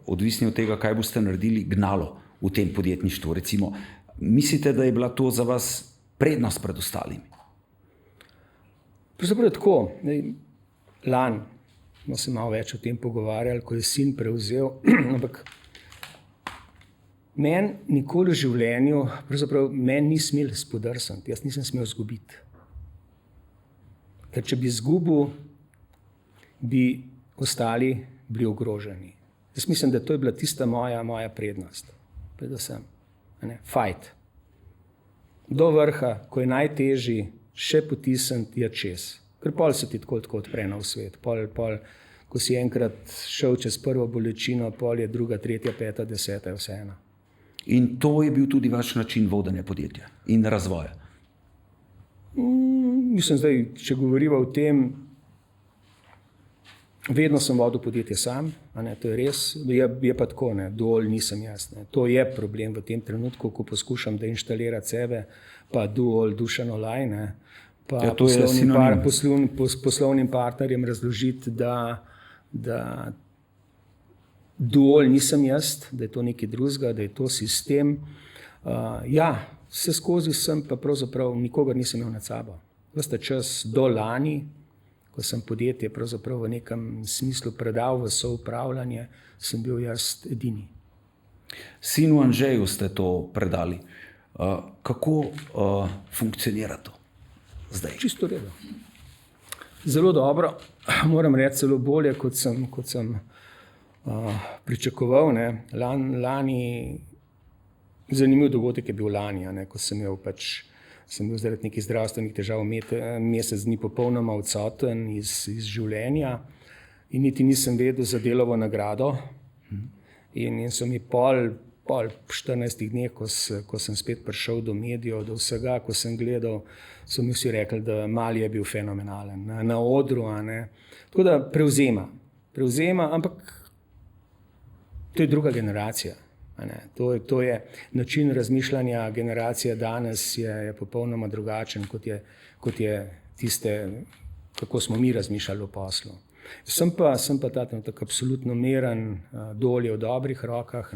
odvisni od tega, kaj boste naredili, gnalo v tem podjetništvu? Recimo, mislite, da je bila to za vas prednost pred ostalimi? Pravzaprav tako. Lani smo se malo več o tem pogovarjali, ko je sin prevzel, ampak meni nikoli v življenju, pravzaprav meni ni smel spodrsniti, jaz nisem smel izgubiti. Ker če bi izgubil, bi ostali bili ogroženi. Jaz mislim, da to je bila tista moja prednost. Predvsem, fight. Do vrha, ko je najtežji, še potisniti je čez. Ker pol se ti tako odpre na svet. Pol, ko si enkrat šel čez prvo bolečino, pol je druga, tretja, peta, deseta, je vseeno. In to je bil tudi vaš način vodenja podjetja in razvoja? Mislim, zdaj, če govoriva o tem, vedno sem vodil podjetje sam, to je res, je pa tako, dol nisem jaz. To je problem v tem trenutku, ko poskušam deinštalirati sebe, pa dual Dušan Olaj, pa ja, poslovnim partnerjem razložiti, da dual nisem jaz, da je to nekaj drugega, da je to sistem. Vse skozi sem pa pravzaprav nikogar nisem imel nad sabo. Vsta čas do lani, ko sem podjetje pravzaprav v nekem smislu predal v soupravljanje, sem bil jaz edini. Sinu Anžeju ste to predali. Kako funkcionira to zdaj? Čisto redo. Zelo dobro, moram reči celo bolje, kot sem pričakoval. Lani, zanimiv dogodek je bil lani, ko sem bil zaradi nekih zdravstvenih težav mesec dni popolnoma odsoten iz življenja in niti nisem vedel za Delovo nagrado. In so mi pol 14 dneh, ko sem spet prišel do medijev, do vsega, ko sem gledal, so mi vsi rekli, da Mali je bil fenomenalen na odru. Tako da prevzema, ampak to je druga generacija. To je način razmišljanja, generacija danes je popolnoma drugačen, kot je tiste, kako smo mi razmišljali o poslu. Sem pa ta trenutek absolutno miren, Dol je v dobrih rokah.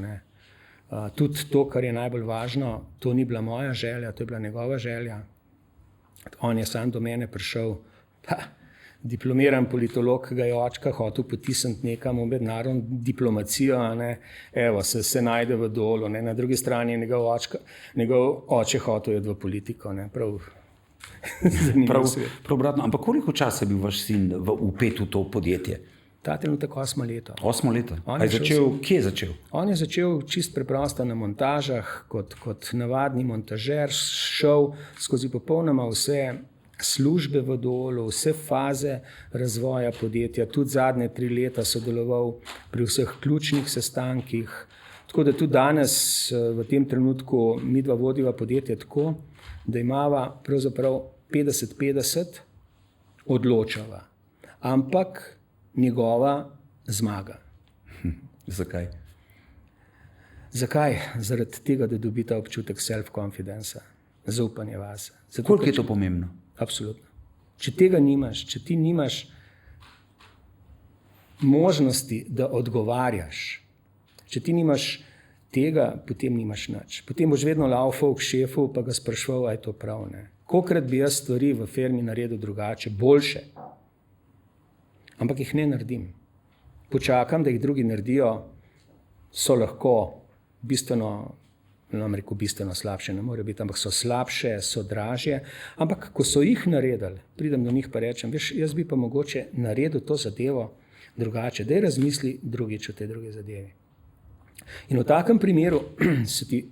Tudi to, kar je najbolj važno, to ni bila moja želja, to je bila njegova želja. On je sam do mene prišel, diplomiran politolog, ga je očka hotel potisniti nekam v mednarodno diplomacijo, evo, se najde v Dolu, na drugi strani je njegov oče hotel je v politiko, prav zanimiv svet. Prav obratno, ampak koliko časa je bil vaš sin vpet v to podjetje? Ta trenutek 8 leta. 8 leta? Kje je začel? On je začel čist preprosto na montažah, kot navadni montažer, šel skozi popolnoma vse službe v Dolu, vse faze razvoja podjetja, tudi zadnje 3 leta sodeloval pri vseh ključnih sestankih. Tako da tudi danes v tem trenutku mi dva vodiva podjetje tako, da imava pravzaprav 50-50 odločava, ampak njegova zmaga. Zakaj? Zakaj? Zaradi tega, da dobi ta občutek self-confidence, zaupanje vase. Koliko je to pomembno? Absolutno. Če tega nimaš, če ti nimaš možnosti, da odgovarjaš, če ti nimaš tega, potem nimaš nič. Potem boš vedno laufal k šefu, pa ga spraševal, a je to prav. Kolikrat bi jaz stvari v firmi naredil drugače, boljše, ampak jih ne naredim. Počakam, da jih drugi naredijo, so lahko bistveno slabše, ne more biti, ampak so slabše, so dražje, ampak ko so jih naredili, pridem do njih pa rečem, veš, jaz bi pa mogoče naredil to zadevo drugače, daj razmisli drugič o tej drugi zadevi. In v takem primeru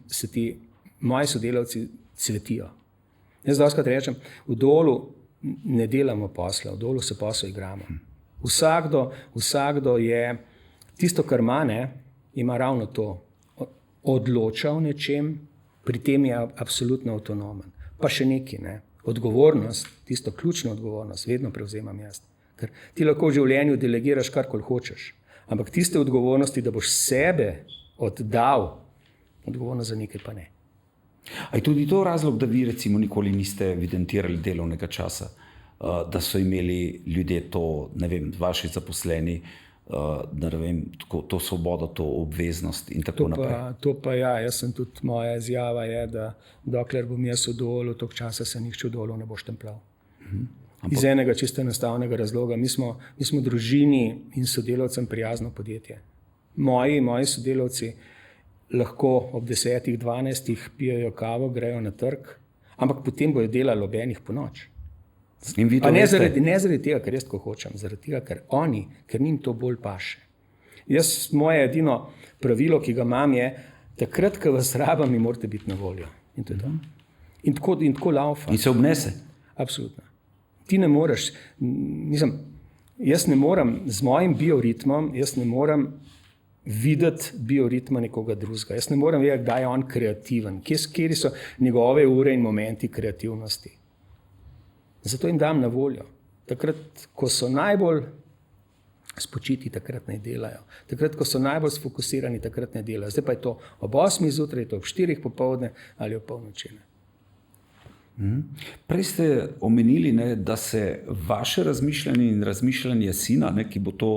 se ti moji sodelavci cvetijo. Jaz dostikrat rečem, v Dolu ne delamo posla, v Dolu se posel igramo. Vsakdo je tisto, kar ima, ima ravno to. Odloča o nečem, pri tem je absolutno avtonomen. Pa še nekaj, odgovornost, tisto ključno odgovornost, vedno prevzemam jaz. Ker ti lahko v življenju delegiraš karkoli hočeš, ampak tiste odgovornosti, da boš sebe oddal, odgovornost za nekaj pa ne. A je tudi to razlog, da vi recimo nikoli niste evidentirali delovnega časa, da so imeli ljudje to, ne vem, vaši zaposleni, da ne vem, to svobodo, to obveznost in tako naprej? To pa ja, jaz sem tudi, moja izjava je, da dokler bom jaz v dolu, toliko časa se nihče v dolu ne bo štemplal. Iz enega čisto enostavnega razloga. Mi smo družini in sodelavcem prijazno podjetje. Moji sodelavci lahko ob 10, 12 pijejo kavo, grejo na trg, ampak potem bojo delali ob enih po noč. Pa ne zaradi tega, ker jaz tako hočem, zaradi tega, ker njim to bolj paše. Moje edino pravilo, ki ga imam, je, takrat, ko vas rabam, mi morate biti na voljo. In to je to. In tako laufa. In se obnese? Absolutno. Ti ne moreš, jaz ne morem z mojim bioritmom, jaz ne morem videti bioritma nekoga drugega. Jaz ne morem vedeti, kdaj je on kreativen, kje so njegove ure in momenti kreativnosti. Zato jim dam na voljo. Takrat, ko so najbolj spočiti, takrat ne delajo. Takrat, ko so najbolj sfokusirani, takrat ne delajo. Zdaj pa je to ob 8 zjutraj, to ob 4 popoldne ali ob polnoči. Prej ste omenili, da se vaše razmišljanje in razmišljanje sina, ki bo to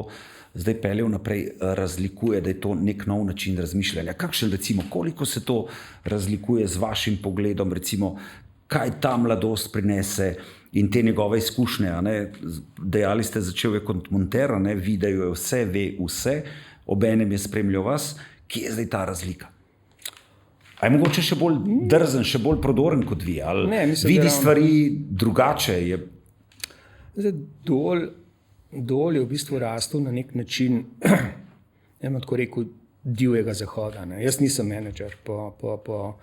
zdaj peljal naprej, razlikuje, da je to nek nov način razmišljanja. Kakšen recimo, koliko se to razlikuje z vašim pogledom, recimo, kaj ta mladost prinese in te njegove izkušnje? Dejali ste, začel je kot monter, video je vse, ve vse, obenem je spremljal vas. Kje je zdaj ta razlika? A je mogoče še bolj drzen, še bolj prodoren kot vi? Ali vidi stvari drugače? Dol je v bistvu rastel na nek način, tako rekel, divjega zahoda. Jaz nisem menedžer po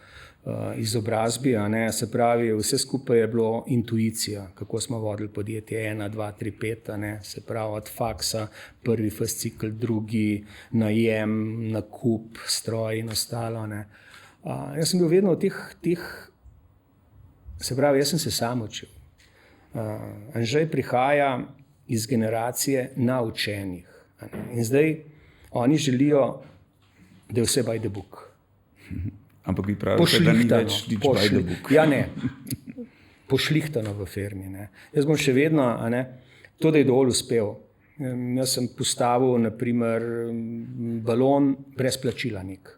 izobrazbi, se pravi, vse skupaj je bilo intuicija, kako smo vodili podjetje 1, 2, 3, 5, se pravi od faksa, prvi fascikel, drugi, najem, nakup, stroj in ostalo. Jaz sem bil vedno v teh, se pravi, jaz sem se sam učil. Anžej prihaja iz generacije naučenih. In zdaj oni želijo, da je vse by the book. Ampak vi pravite, da ni več by the book. Ja, ne. Pošlihtano v firmi. Jaz bom še vedno, to, da je dol uspel. Jaz sem postavil, naprimer, balon brez plačila nek.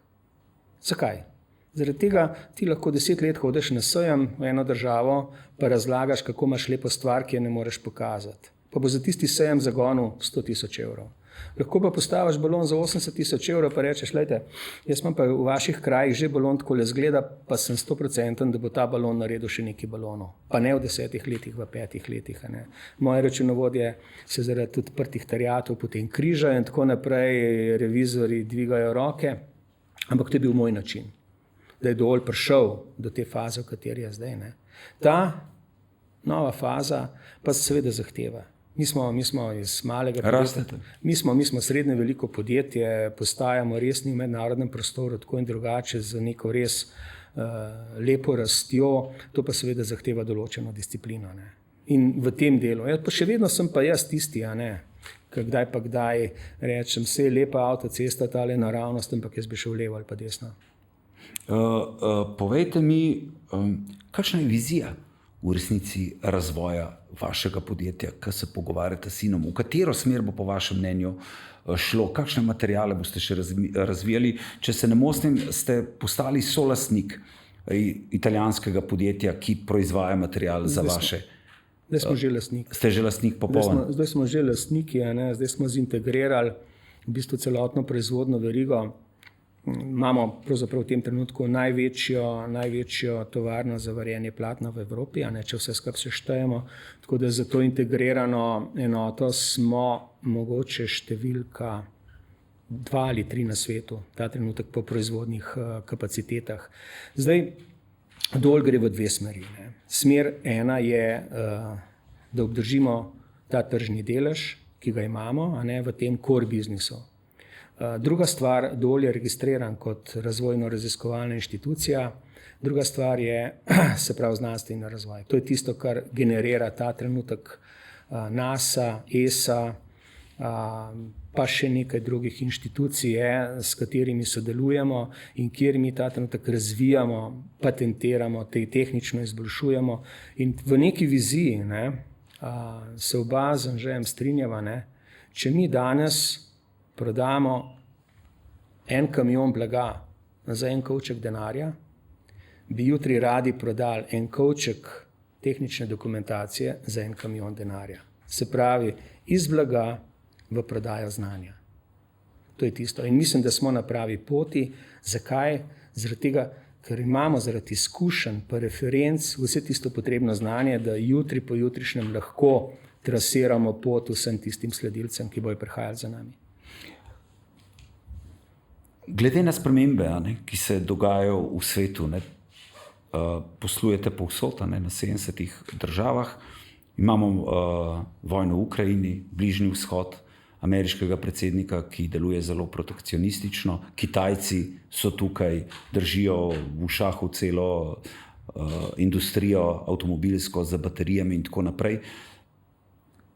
Zakaj? Zaradi tega ti lahko 10 let hodiš na sejem v eno državo, pa razlagaš, kako imaš lepo stvar, ki je ne moreš pokazati. Pa bo za tisti sejem zagonil 100.000 evrov. Lahko pa postaviš balon za 80.000 evrov, pa rečeš, lejte, jaz imam pa v vaših krajih že balon takole zgleda, pa sem 100%, da bo ta balon naredil še nekaj balonov. Pa ne v 10 letih, v 5 letih. Moje računovodje se zaradi odprtih terjatov potem križajo in tako naprej, revizori dvigajo roke, ampak to je bil moj način, da je dol prišel do te faze, v kateri je zdaj. Ta nova faza pa seveda zahteva. Mi smo iz malega podjetja, mi smo srednje veliko podjetje, postajamo resni v mednarodnem prostoru, tako in drugače, z neko res lepo rastjo, to pa seveda zahteva določeno disciplino. In v tem delu, pa še vedno sem pa jaz tisti, kdaj pa kdaj rečem, vse je lepa avtocesta, tale naravnost, ampak jaz bi šel levo ali pa desno. Povejte mi, kakšna je vizija v resnici razvoja vašega podjetja, ko se pogovarjate s sinom? V katero smer bo po vašem mnenju šlo? Kakšne materijale boste še razvijali? Če se ne motim, ste postali solastnik italijanskega podjetja, ki proizvaja materijal za vaše. Zdaj smo že lastniki. Ste že lastnik popoln? Zdaj smo že lastniki, zdaj smo zintegrirali v bistvu celotno proizvodno verigo. Imamo pravzaprav v tem trenutku največjo tovarno za varjenje platna v Evropi, če vse skupaj seštejemo. Tako da za to integrirano enoto smo mogoče številka 2 ali 3 na svetu, ta trenutek po proizvodnih kapacitetah. Zdaj, dol gre v 2 smeri. Smer ena je, da obdržimo ta tržni delež ki ga imamo, a ne v tem core biznisu. Druga stvar, Dol je registriran kot razvojno-raziskovalna inštitucija, druga stvar je, se pravi, znanstveni razvoj. To je tisto, kar generira ta trenutek NASA, ESA, pa še nekaj drugih inštitucij, s katerimi sodelujemo in kjer mi ta trenutek razvijamo, patentiramo, tehnično izboljšujemo. In v neki viziji se oba z Anžejem strinjava, če mi danes prodamo en kamion blaga za en kovček denarja, bi jutri radi prodali en kovček tehnične dokumentacije za en kamion denarja. Se pravi, iz blaga v prodajo znanja. To je tisto. In mislim, da smo na pravi poti. Zakaj? Zaradi tega, ker imamo zaradi izkušenj pa referenc vse tisto potrebno znanje, da jutri po jutrišnjem lahko trasiramo pot vsem tistim sledilcem, ki bojo prihajali za nami. Glede na spremembe, ki se dogajajo v svetu, poslujete povsod, na 70 državah, imamo vojno v Ukrajini, Bližnji vzhod, ameriškega predsednika, ki deluje zelo protekcionistično, Kitajci so tukaj, držijo v šahu celo industrijo avtomobilsko z baterijami in tako naprej.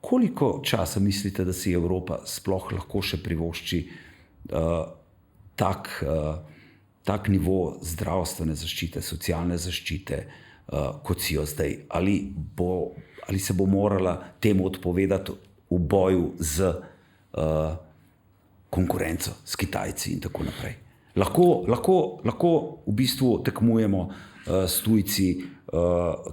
Koliko časa mislite, da si Evropa sploh lahko še privošči tak nivo zdravstvene zaščite, socialne zaščite, kot si jo zdaj? Ali se bo morala temu odpovedati v boju z konkurenco, s Kitajci in tako naprej? Lahko v bistvu tekmujemo s tujci,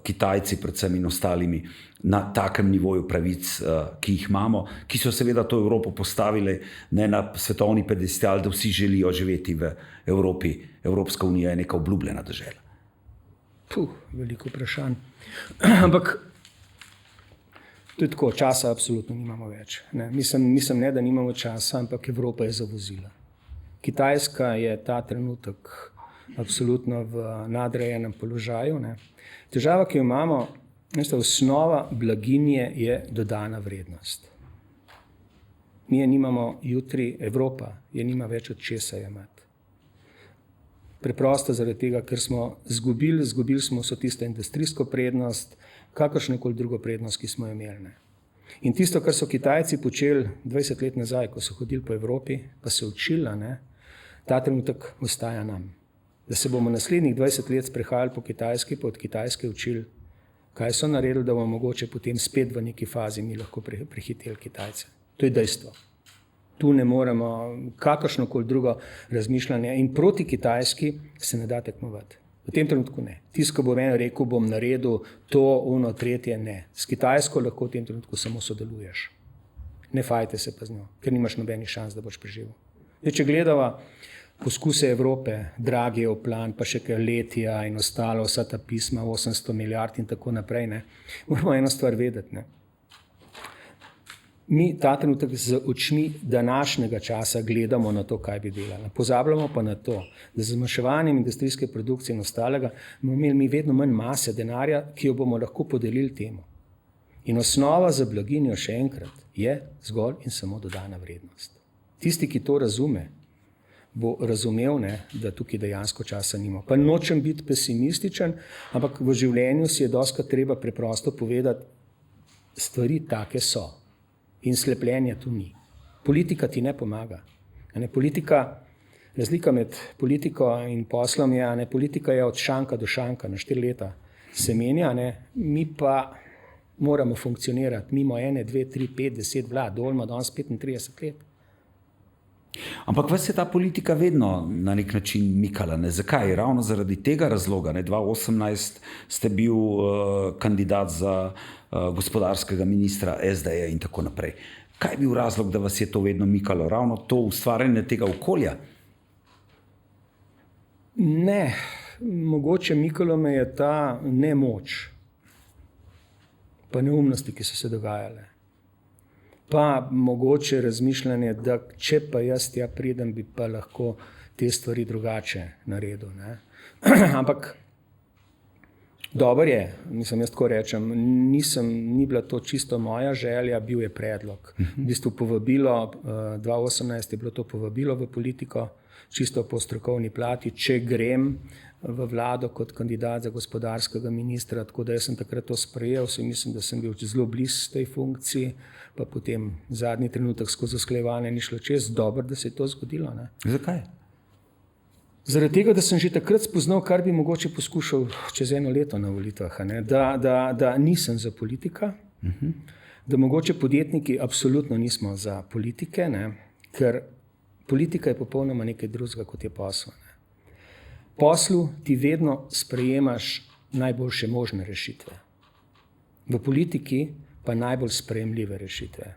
Kitajci predvsem in ostalimi na takem nivoju pravic, ki jih imamo, ki so seveda to Evropo postavili na svetovni pedestal, da vsi želijo živeti v Evropi. Evropska unija je neka obljubljena dežela. Veliko vprašanj. Ampak to je tako, časa absolutno nimamo več. Mislim, da nimamo časa, ampak Evropa je zavozila. Kitajska je ta trenutek absolutno v nadrejenem položaju. Težava, ki jo imamo, osnova blaginje je dodana vrednost. Mi je nimamo jutri, Evropa je nima več od česa jemati. Preprosto zaradi tega, ker smo izgubili smo vso tisto industrijsko prednost, kakršnokoli drugo prednost, ki smo jo imeli. In tisto, kar so Kitajci počeli 20 let nazaj, ko so hodili po Evropi, pa se učili, ta trenutek ostaja nam. Da se bomo naslednjih 20 let sprehajali po Kitajski, pa od Kitajske učili, kaj so naredili, da bomo mogoče potem spet v neki fazi mi lahko prehiteli Kitajce. To je dejstvo. Tu ne moremo kakršnokoli drugo razmišljanje in proti Kitajski se ne da tekmovati. V tem trenutku ne. Tisto, ko bo meni rekel, bom naredil to, ono, tretje, ne. S Kitajsko lahko v tem trenutku samo sodeluješ. Ne fajte se pa z njo, ker nimaš nobenih šans, da boš preživel. Če gledava poskuse Evrope, Draghijev plan, pa še kaj Letija in ostalo, vsa ta pisma, 800 milijard in tako naprej, moramo eno stvar vedeti. Mi ta trenutek z očmi današnjega časa gledamo na to, kaj bi delali. Pozabljamo pa na to, da z zmanjševanjem industrijske produkcije in ostalega bomo imeli mi vedno manj mase denarja, ki jo bomo lahko podelili temu. In osnova za blaginjo, še enkrat, je zgolj in samo dodana vrednost. Tisti, ki to razume, bo razumel, da tukaj dejansko časa nima. Pa nočem biti pesimističen, ampak v življenju si je dostikrat treba preprosto povedati, stvari take so. In slepljenja tu ni. Politika ti ne pomaga. Razlika med politiko in poslom je, politika je od šanka do šanka, na 4 leta se menja, mi pa moramo funkcionirati mimo 1, 2, 3, 5, 10 vlad, dolma danes 35 let. Ampak vas je ta politika vedno na nek način mikala. Zakaj? Ravno zaradi tega razloga. 2018 ste bil kandidat za gospodarskega ministra SD-ja in tako naprej. Kaj je bil razlog, da vas je to vedno mikalo? Ravno to ustvarjanje tega okolja? Ne, mogoče mikalo me je ta nemoč, pa neumnosti, ki so se dogajale. Pa mogoče razmišljanje, da če pa jaz tja pridem, bi pa lahko te stvari drugače naredil. Ampak Dober je, jaz tako rečem, ni bila to čisto moja želja, bil je predlog. V bistvu povabilo, 2018 je bilo to povabilo v politiko, čisto po strokovni plati, če grem v vlado kot kandidat za gospodarskega ministra, tako da jaz sem takrat to sprejel, mislim, da sem bil zelo blizu tej funkciji, pa potem zadnji trenutek skozi usklajevanje ni šlo čez, dobro, da se je to zgodilo. Ne. Zakaj? Zaradi tega, da sem že takrat spoznal, kar bi mogoče poskušal čez 1 leto na volitvah, da nisem za politika, da mogoče podjetniki absolutno nismo za politike, ne, ker politika je popolnoma nekaj drugega, kot je posel. Ne. Poslu ti vedno sprejemaš najboljše možne rešitve. V politiki pa najbolj sprejemljive rešitve.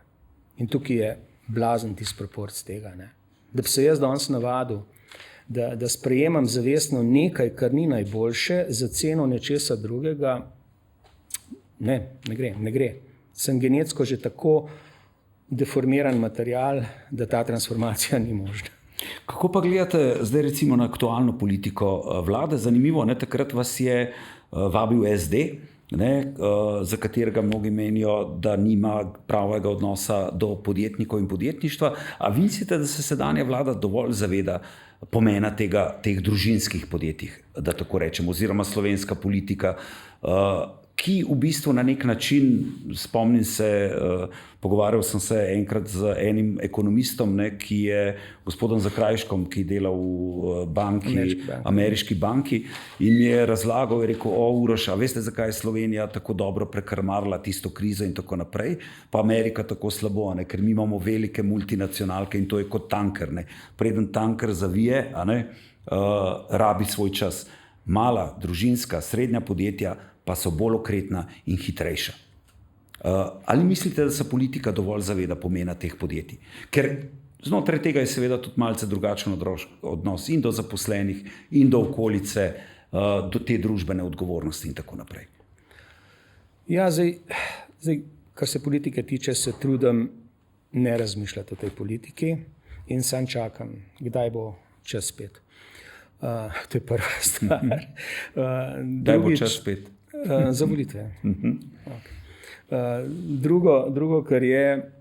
In tukaj je blazen disproporc tega. Ne. Da bi se jaz danes navadil, da sprejemam zavestno nekaj, kar ni najboljše, za ceno nečesa drugega, ne gre. Sem genetsko že tako deformiran material, da ta transformacija ni možna. Kako pa gledate zdaj recimo na aktualno politiko vlade? Zanimivo, ne, takrat vas je vabil SD, ne, za katerega mnogi menijo, da nima pravega odnosa do podjetnikov in podjetništva. A vi mislite, da se sedanja vlada dovolj zaveda pomena teh družinskih podjetij, da tako rečem, oziroma slovenska politika, ki v bistvu na nek način, spomnim se, pogovarjal sem se enkrat z enim ekonomistom, ne, ki je gospodom Zakrajškom, ki dela v banki, ameriški banki, in mi je razlagal, je rekel, Uroš, a veste, zakaj je Slovenija tako dobro prekrmarila tisto krizo in tako naprej, pa Amerika tako slabo, ne, ker mi imamo velike multinacionalke in to je kot tanker. Ne. Preden tanker zavije, rabi svoj čas. Mala, družinska, srednja podjetja pa so bolj okretna in hitrejša. Ali mislite, da se politika dovolj zaveda pomena teh podjetij? Ker znotraj tega je seveda tudi malce drugačen odnos in do zaposlenih, in do okolice, do te družbene odgovornosti in tako naprej. Ja, zdaj, kar se politike tiče, se trudim ne razmišljati o tej politiki in sam čakam, kdaj bo čas spet. To je prva stvar. Kdaj bo čas spet? Za volitve. Okay. Drugo, kar je,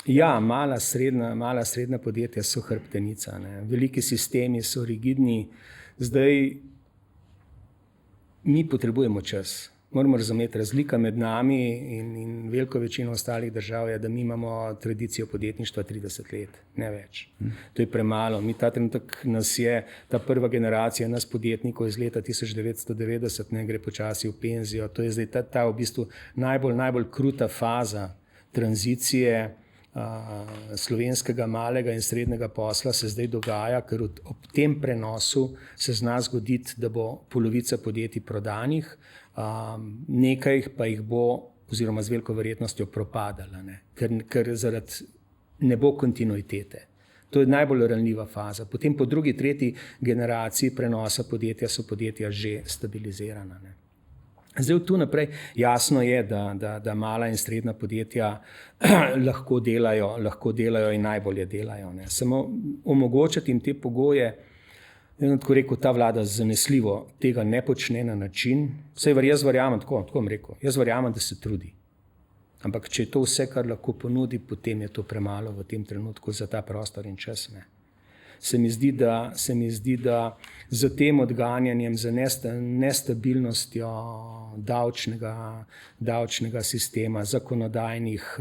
ja, mala srednja podjetja so hrbtenica. Ne. Veliki sistemi so rigidni. Zdaj mi potrebujemo čas. Moramo razumeti, razlika med nami in veliko večino ostalih držav je, da mi imamo tradicijo podjetništva 30 let, ne več. To je premalo. Mi ta trenutek nas je, ta prva generacija nas podjetnikov iz leta 1990 ne gre počasi v penzijo. To je zdaj ta v bistvu najbolj kruta faza tranzicije slovenskega malega in srednjega posla se zdaj dogaja, ker ob tem prenosu se zna zgoditi, da bo polovica podjetij prodanih, nekaj pa jih bo, oziroma z veliko verjetnostjo propadala, ker zaradi ne bo kontinuitete. To je najbolj ranljiva faza. Potem po drugi, tretji generaciji prenosa podjetja so podjetja že stabilizirana. Ne. Zdaj tu naprej jasno je, da mala in srednja podjetja lahko delajo in najbolje delajo. Ne. Samo omogočati jim te pogoje, tako rekel, ta vlada zanesljivo tega ne počne na način, jaz verjamem, tako bom rekel, jaz verjamem, da se trudi. Ampak če je to vse, kar lahko ponudi, potem je to premalo v tem trenutku za ta prostor in čas. Ne. Se mi zdi, da za tem odganjanjem, za nestabilnostjo davčnega sistema, zakonodajnih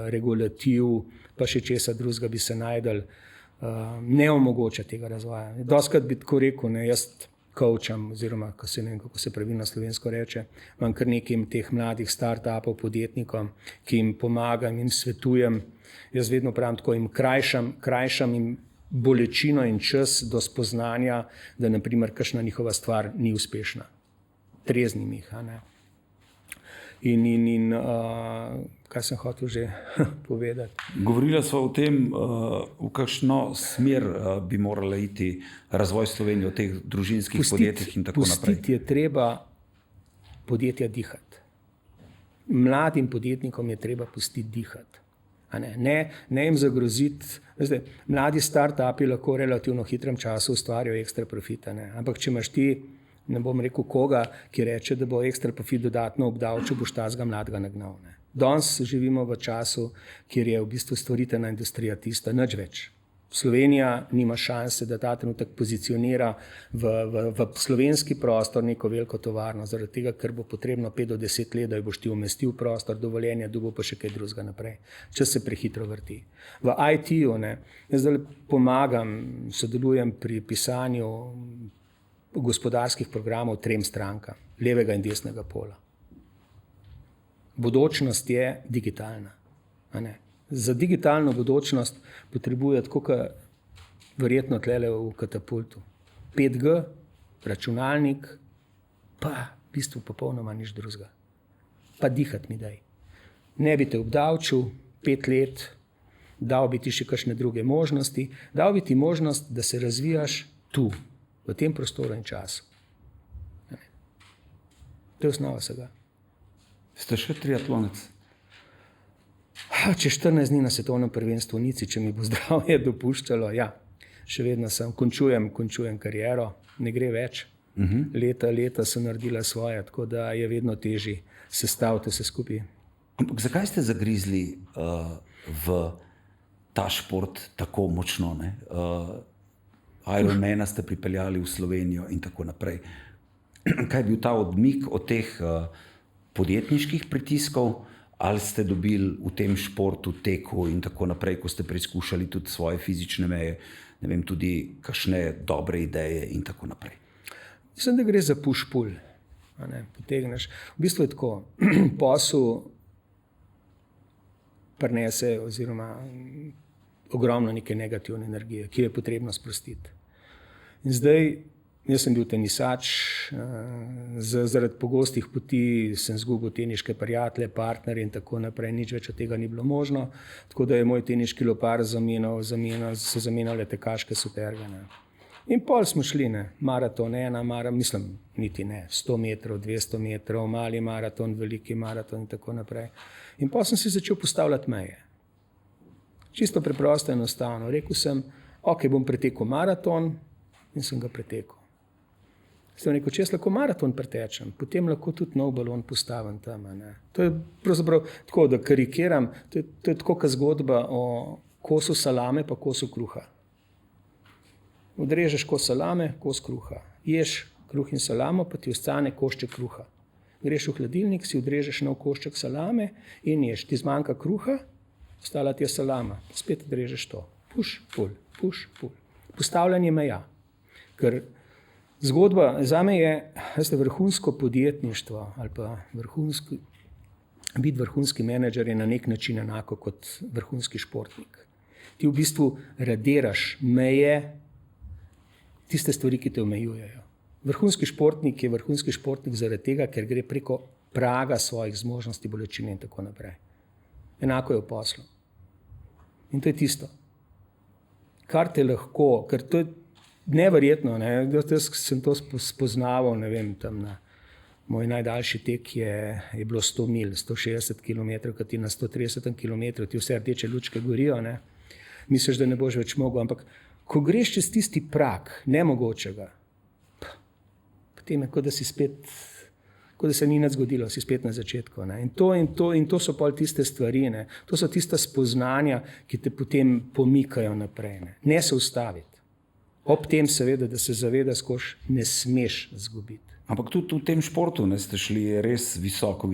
regulativ, pa še česa drugega bi se najdel, ne omogoča tega razvoja. Doskrat bi tako rekel, jaz coacham, oziroma kako se pravilno slovensko reče, imam kar nekaj teh mladih start-upov, podjetnikom, ki jim pomagam in svetujem. Jaz vedno pravim tako, jim krajšam jim bolečino in čas do spoznanja, da naprimer kakšna njihova stvar ni uspešna. Treznim jih. In kaj sem hotel že povedati? Govorila sva o tem, v kakšno smer bi morala iti razvoj Slovenije, v teh družinskih podjetjih in tako naprej. Pustiti je treba podjetja dihati. Mladim podjetnikom je treba pustiti dihati. Ne jim zagroziti. Mladi start-upi lahko v relativno hitrem času ustvarijo ekstra profita. Ampak če imaš ti ne bom rekel koga, ki reče, da bo ekstra profit dodatno obdavčil, boš tazga mladega nagnal. Ne. Danes živimo v času, kjer je v bistvu stvoritvena industrija tista, nič več. Slovenija nima šanse, da ta trenutek pozicionira v slovenski prostor neko veliko tovarno, zaradi tega, ker bo potrebno 5 do 10 let, da jo boš ti umestil v prostor, dovoljenje, dobil pa še kaj drugega naprej. Čas se prehitro vrti. V IT-ju, jaz zdaj pomagam, sodelujem pri pisanju gospodarskih programov 3 strankam, levega in desnega pola. Bodočnost je digitalna. Za digitalno bodočnost potrebuje tako, kot verjetno tlele v katapultu. 5G, računalnik, pa v bistvu popolnoma nič drugega. Pa dihati mi daj. Ne bi te obdavčil 5 let, dal bi ti še kakšne druge možnosti, dal bi ti možnost, da se razvijaš tu, v tem prostoru in času. To je osnova vsega. Ste še triatlonec? Čez 14 dni na svetovnem prvenstvu v Nici, če mi bo zdravje dopuščalo, ja, še vedno sem, končujem kariero, ne gre več. Leta so naredila svoje, tako da je vedno težje sestaviti vse skupaj. Ampak zakaj ste zagrizli v ta šport tako močno? Ironmana ste pripeljali v Slovenijo in tako naprej. Kaj je bil ta odmik od teh podjetniških pritiskov? Ali ste dobili v tem športu, teku in tako naprej, ko ste preizkušali tudi svoje fizične meje, ne vem, tudi kakšne dobre ideje in tako naprej? Mislim, da gre za push-pull. Potegneš. V bistvu je tako, posel prinese oziroma ogromno neke negativne energije, ki je potrebno sprostiti. In zdaj, jaz sem bil tenisač, zaradi pogostih poti sem izgubil teniške prijatelje, partnerje in tako naprej, nič več od tega ni bilo možno, tako da je moj teniški lopar so zamenjale tekaške superge. In pol smo šli, maraton, mislim, niti ne, 100 metrov, 200 metrov, mali maraton, veliki maraton in tako naprej. In pol sem si začel postavljati meje. Čisto preprosto, enostavno. Rekel sem, ok, bom pretekel maraton in sem ga pretekel. Sem rekel, če jaz lahko maraton pretečem, potem lahko tudi nov balon postavim tam. To je pravzaprav tako, da karikiram, to je tako kot zgodba o kosu salame pa kosu kruha. Odrežeš kos salame, kos kruha. Ješ kruh in salamo, pa ti ostane košček kruha. Greš v hladilnik, si odrežeš nov košček salame in ješ. Ti zmanjka kruha, ostala ti je salama. Spet odrežeš to. Push, pull, push, pull. Postavljanje meja. Ker zgodba zame je vrhunsko podjetništvo ali pa biti vrhunski menedžer je na nek način enako kot vrhunski športnik. Ti v bistvu radiraš meje, tiste stvari, ki te omejujejo. Vrhunski športnik je vrhunski športnik zaradi tega, ker gre preko praga svojih zmožnosti, bolečine in tako naprej. Enako je v poslu. In to je tisto, kar te lahko, ker to je neverjetno, jaz sem to spoznaval, ne vem, tam na moj najdaljši tek je bilo 100 mil, 160 km, kad ti na 130 km, ti vse rdeče lučke gorijo, misliš, da ne boš več mogel, ampak ko greš čez tisti prag nemogočega, potem je, kot da se ni nič zgodilo, si spet na začetku. In to so pol tiste stvari, to so tista spoznanja, ki te potem pomikajo naprej. Ne se ustaviti. Ob tem seveda, da se zaveda, skoš ne smeš zgubiti. Ampak tudi v tem športu ste šli res visoko.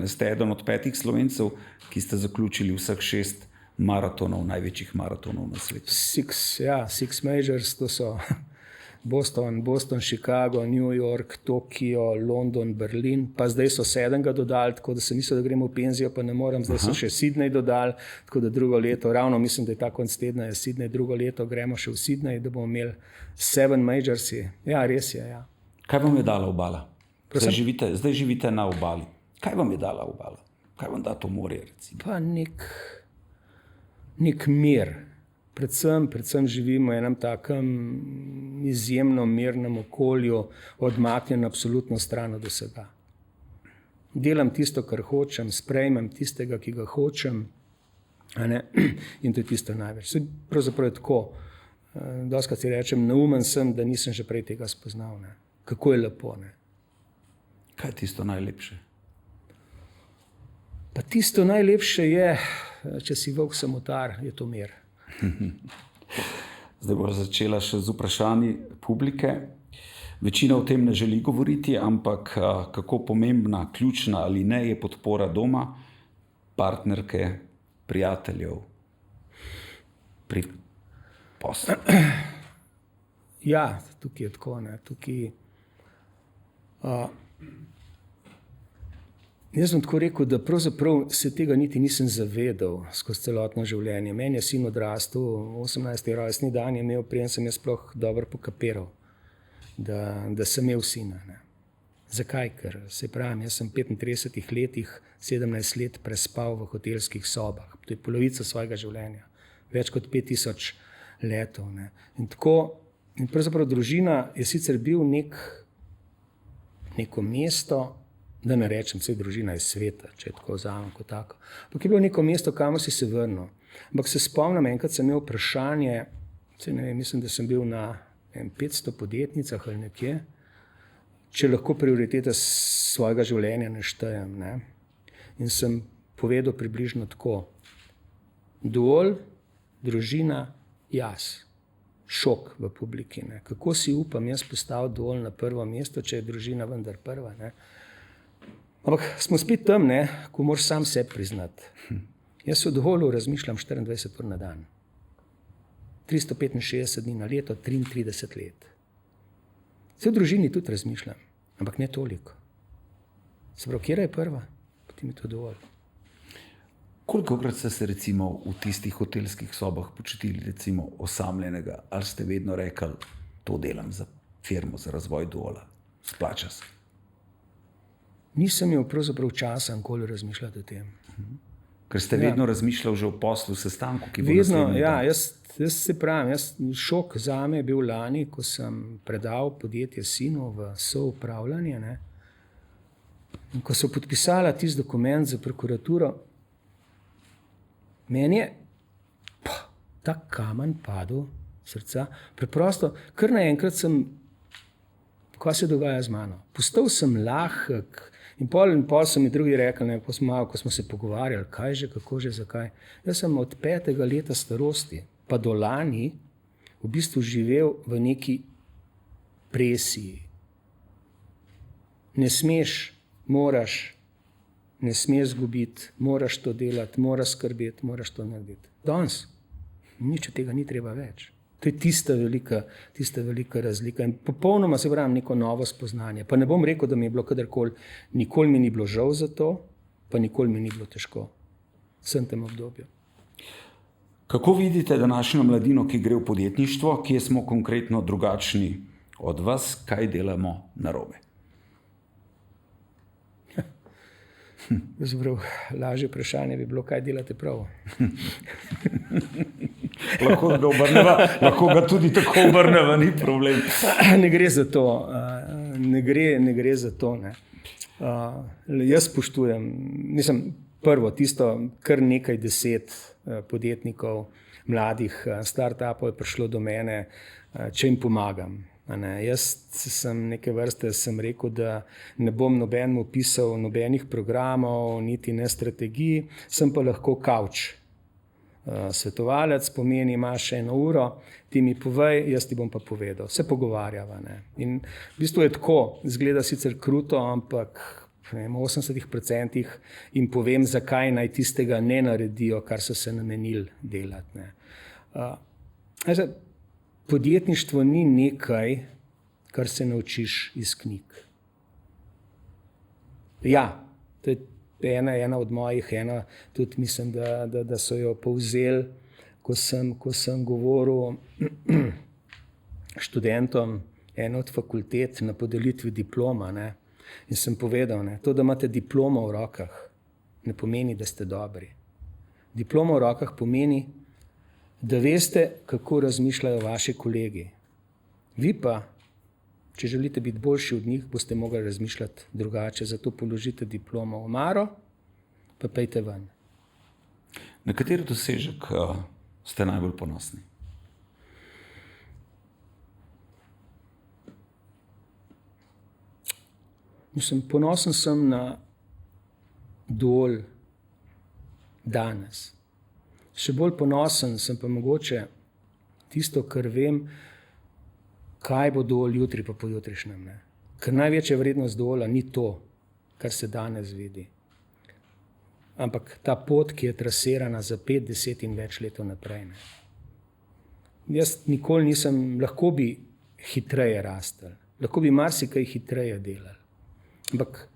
Ste eden od 5 Slovencev, ki ste zaključili vseh 6 maratonov, največjih maratonov na svetu. 6 majors, to so Boston, Chicago, New York, Tokio, London, Berlin, pa zdaj so 7 dodali, tako da se mislil, da gremo v penzijo, pa ne morem, zdaj so še Sydney dodali, tako da drugo leto, ravno mislim, da je ta konc tedna je Sydney, drugo leto gremo še v Sydney, da bomo imeli 7 majorsi. Ja, res je, ja. Kaj vam je dala obala? Zdaj živite na obali. Kaj vam je dala obala? Kaj vam da to morje, recimo? Pa nek mir. Predvsem živimo v enem takem izjemno mirnem okolju, odmaknjen absolutno stran od vsega. Delam tisto, kar hočem, sprejmem tistega, ki ga hočem, in to je tisto največ. Pravzaprav je tako, dostikrat si rečem, neumen sem, da nisem že prej tega spoznal. kako je lepo. Ne? Kaj je tisto najlepše? Pa tisto najlepše je, če si volk samotar, je to mir. Zdaj bo začela še z vprašanji publike. Večina o tem ne želi govoriti, ampak kako pomembna, ključna ali ne je podpora doma, partnerke, prijateljev pri poslu. Ja, tukaj je tako. Ne. Tukaj, jaz bom tako rekel, da pravzaprav se tega niti nisem zavedal skozi celotno življenje. Meni je sin odrastel, 18. rojstni dan je imel, preden sem jaz sploh dobro pokapiral, da sem imel sina. Ne. Zakaj? Ker se pravim, jaz sem v 35 letih 17 let prespal v hotelskih sobah. To je polovica svojega življenja. Več kot 5000 letov. Ne. In pravzaprav družina je sicer bil neko mesto, da ne rečem, vse družina je sveta, če je tako vzamem kot tako. Ampak je bilo neko mesto, kamor si se vrnil. Ampak se spomnim, enkrat sem imel vprašanje, ne vem, mislim, da sem bil na 500 podjetnicah ali nekje, če lahko prioritete svojega življenja naštejem. Ne? In sem povedal približno tako. Dovolj, družina, jaz. Šok v publiki. Ne? Kako si upam jaz postaviti dovolj na prvo mesto, če je družina vendar prva. Ne? Ampak smo spet tam, ne? Ko moraš sam sebi priznati. Jaz o dovolju razmišljam 24 ur na dan. 365 dni na leto, 33 let. Vse v družini tudi razmišljam, ampak ne toliko. Se pravi, kjera je prva? Potem je to dovolj. Kolikokrat ste se recimo v tistih hotelskih sobah počutili recimo osamljenega, ali ste vedno rekli, to delam za firmo, za razvoj Duola, splača se? Nisem imel pravzaprav časa nikoli razmišljati o tem. Ker ste vedno razmišljali že o poslu, sestanku, ki bo vedno, naslednji ja, dan. jaz se pravim, šok zame je bil lani, ko sem predal podjetje sinu v soupravljanje. Ne? In ko so podpisala tisti dokument za prokuraturo, meni je ta kamen padel srca. Preprosto, kar naenkrat sem, kaj se dogaja z mano. Postal sem lahek. In pol so mi drugi rekli, ko smo se pogovarjali, kaj že, kako že, zakaj. Jaz sem od 5. leta starosti pa do lani v bistvu živel v neki presiji. Ne smeš, moraš, ne smeš zgubiti, moraš to delati, moraš skrbeti, moraš to narediti. Danes nič od tega ni treba več. To je tista velika razlika. In popolnoma se pravim neko novo spoznanje. Pa ne bom rekel, da mi je bilo kadarkoli, nikoli mi ni bilo žal za to, pa nikoli mi ni bilo težko. Vsem tem obdobju. Kako vidite današnjo mladino, ki gre v podjetništvo, kje smo konkretno drugačni od vas, kaj delamo narobe? Lažje vprašanje bi bilo, kaj delate prav. Lahko ga tudi tako obrneva, ni problem. Ne gre za to. Ne gre za to. Ne. Jaz spoštujem, prvo, tisto kar nekaj 10 podjetnikov, mladih startupov je prišlo do mene, če jim pomagam. Jaz sem neke vrste rekel, da ne bom nobenemu pisal nobenih programov, niti ne strategij, sem pa lahko kavč. Svetovalec pomeni, imaš 1 uro, ti mi povej, jaz ti bom pa povedal. Se pogovarjava. Ne. In v bistvu je tako, izgleda sicer kruto, ampak v 80% jim povem, zakaj naj tistega ne naredijo, kar so se namenili delati. Ne. Podjetništvo ni nekaj, kar se naučiš iz knjig. Ja, to je ena od mojih, tudi mislim, da so jo povzeli, ko sem govoril študentom ene od fakultet na podelitvi diploma. Ne, in sem povedal, ne, to, da imate diplomo v rokah, ne pomeni, da ste dobri. Diploma v rokah pomeni, da veste, kako razmišljajo vaši kolegi. Vi pa, če želite biti boljši od njih, boste mogli razmišljati drugače. Zato položite diplomo v omaro, pa pejte ven. Na kateri dosežek ste najbolj ponosni? Ponosen sem na Dool danes. Še bolj ponosen sem pa mogoče tisto, kar vem, kaj bo Dool jutri pa pojutrišnjem. Ker največja vrednost Doola ni to, kar se danes vidi. Ampak ta pot, ki je trasirana za 5, 10 in več let naprej. Jaz nikoli nisem, lahko bi hitreje rastel, lahko bi marsikaj hitreje delal. Ampak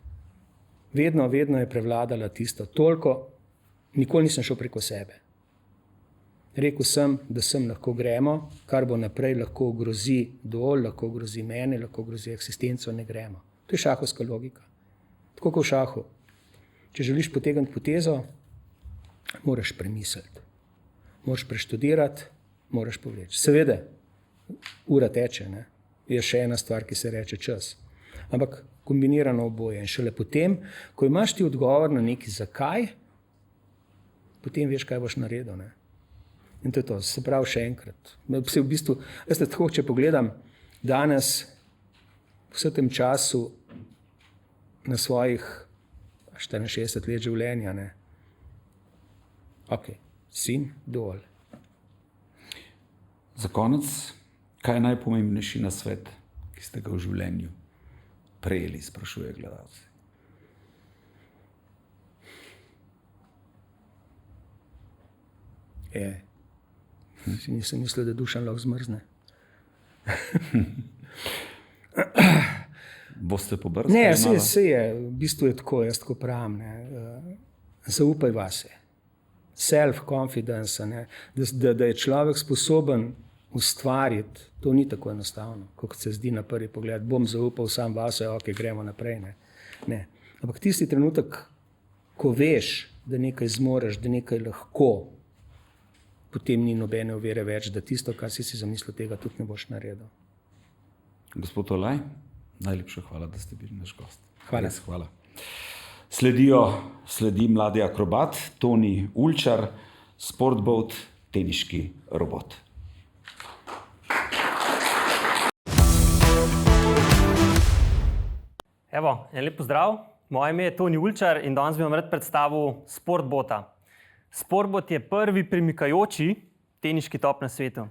vedno je prevladala tisto, toliko, nikoli nisem šel preko sebe. Rekel sem, da sem lahko gremo, kar bo naprej lahko ogrozi Dool, lahko ogrozi mene, lahko ogrozi eksistenco, ne gremo. To je šahovska logika. Tako kot v šahu. Če želiš potegniti potezo, moraš premisliti. Moraš preštudirati, moraš povleči. Seveda, ura teče, je še ena stvar, ki se reče čas. Ampak kombinirano oboje. In šele potem, ko imaš ti odgovor na neki zakaj, potem veš, kaj boš naredil. In to je to. Se pravi še enkrat. V bistvu, tako, če pogledam danes, v vsem tem času, na svojih 64 let življenja. Ok, sin, Dool. Za konec, kaj je najpomembnejši nasvet, ki ste ga v življenju prejeli, sprašuje gledalci? Nisem mislil, da Dušan lahko zmrzne. Boste pobrskali? Ne, vse je, v bistvu je tako, jaz tako pravim. Zaupaj vase. Self-confidence, da je človek sposoben ustvariti, to ni tako enostavno, kot se zdi na prvi pogled. Bom zaupal sam vase, ok, gremo naprej. Ne. Ampak tisti trenutek, ko veš, da nekaj zmoreš, da nekaj lahko, potem ni nobene ovire več, da tisto, kar si zamislil, tega tudi ne boš naredil. Gospod Olaj, najlepša hvala, da ste bili naš gost. Hvala. Hvala. Sledi mladi akrobat, Toni Ulčar, Sportboat, teniški robot. Evo, en lep pozdrav. Moje ime je Toni Ulčar in danes bi vam rad predstavil Sportboata. Sportboat je prvi premikajoči teniški top na svetu.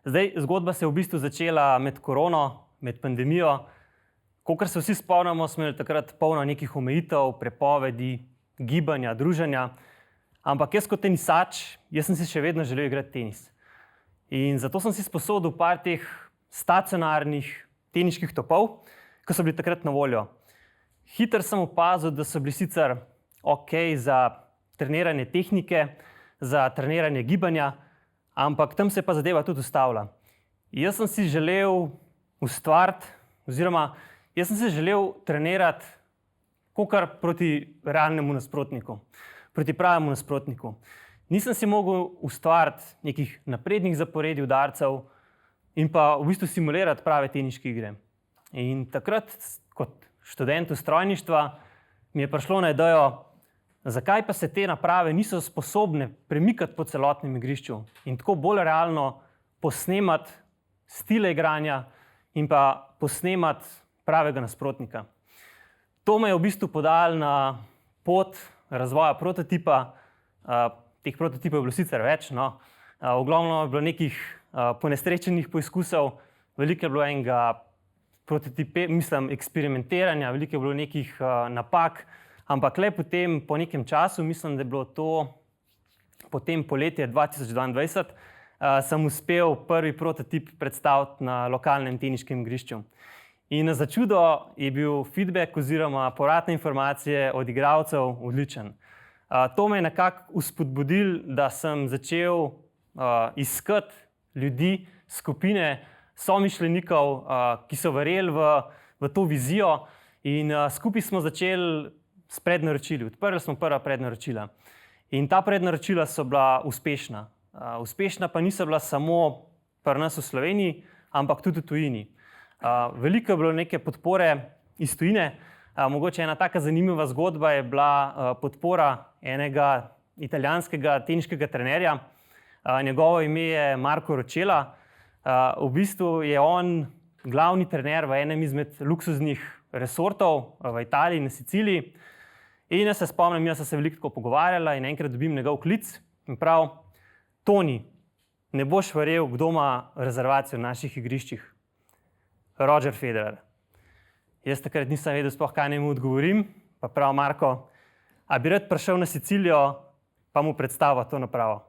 Zdaj, zgodba se je v bistvu začela med korono, med pandemijo. Kakor se vsi spomnimo, smo imeli takrat polno nekih omejitev, prepovedi, gibanja, druženja. Ampak jaz kot tenisač, jaz sem si še vedno želel igrati tenis. In zato sem si sposodil par teh stacionarnih teniških topov, ki so bili takrat na voljo. Hitro sem opazil, da so bili sicer ok za treniranje tehnike, za treniranje gibanja, ampak tam se je pa zadeva tudi ustavila. Jaz sem si želel ustvariti, oziroma jaz sem se želel trenirati kakor proti realnemu nasprotniku, proti pravemu nasprotniku. Nisem si mogel ustvariti nekih naprednih zaporedij udarcev in pa v bistvu simulirati prave teniške igre. In takrat, kot študent strojništva, mi je prišlo na idejo, zakaj pa se te naprave niso sposobne premikati po celotnem igrišču in tako bolj realno posnemati stile igranja in pa posnemati pravega nasprotnika. To me je v bistvu podalo na pot razvoja prototipa. Teh prototipov je bilo sicer več, v glavnem je bilo nekih ponesrečenih poizkusov, veliko je bilo enega eksperimentiranja, veliko je bilo nekih napak, ampak le potem, po nekem času, mislim, da je bilo to potem poletje 2022, sem uspel prvi prototip predstaviti na lokalnem teniškem igrišču. In za čudo je bil feedback oziroma povratne informacije od igralcev odličen. To me je nekako vzpodbudilo, da sem začel iskati ljudi, skupine somišljenikov, ki so verjeli v to vizijo in skupaj smo začeli s prednaročili. Odprli smo prva prednaročila. In ta prednaročila so bila uspešna. Uspešna pa niso bila samo pri nas v Sloveniji, ampak tudi v tujini. Veliko je bilo neke podpore iz tujine. Mogoče ena taka zanimiva zgodba je bila podpora enega italijanskega teniškega trenerja. Njegovo ime je Marco Roccella. V bistvu je on glavni trener v enem izmed luksuznih resortov v Italiji, na Siciliji. In jaz se spomnim, jaz sem se veliko tako pogovarjala in enkrat dobim njegov klic in prav, Toni, ne boš verjel, kdo ima rezervacijo na naših igriščih. Roger Federer. Jaz takrat nisem vedel sploh, kaj naj mu odgovorim, pa prav, Marko, a bi rad prišel na Sicilijo, pa mu predstavil to napravo.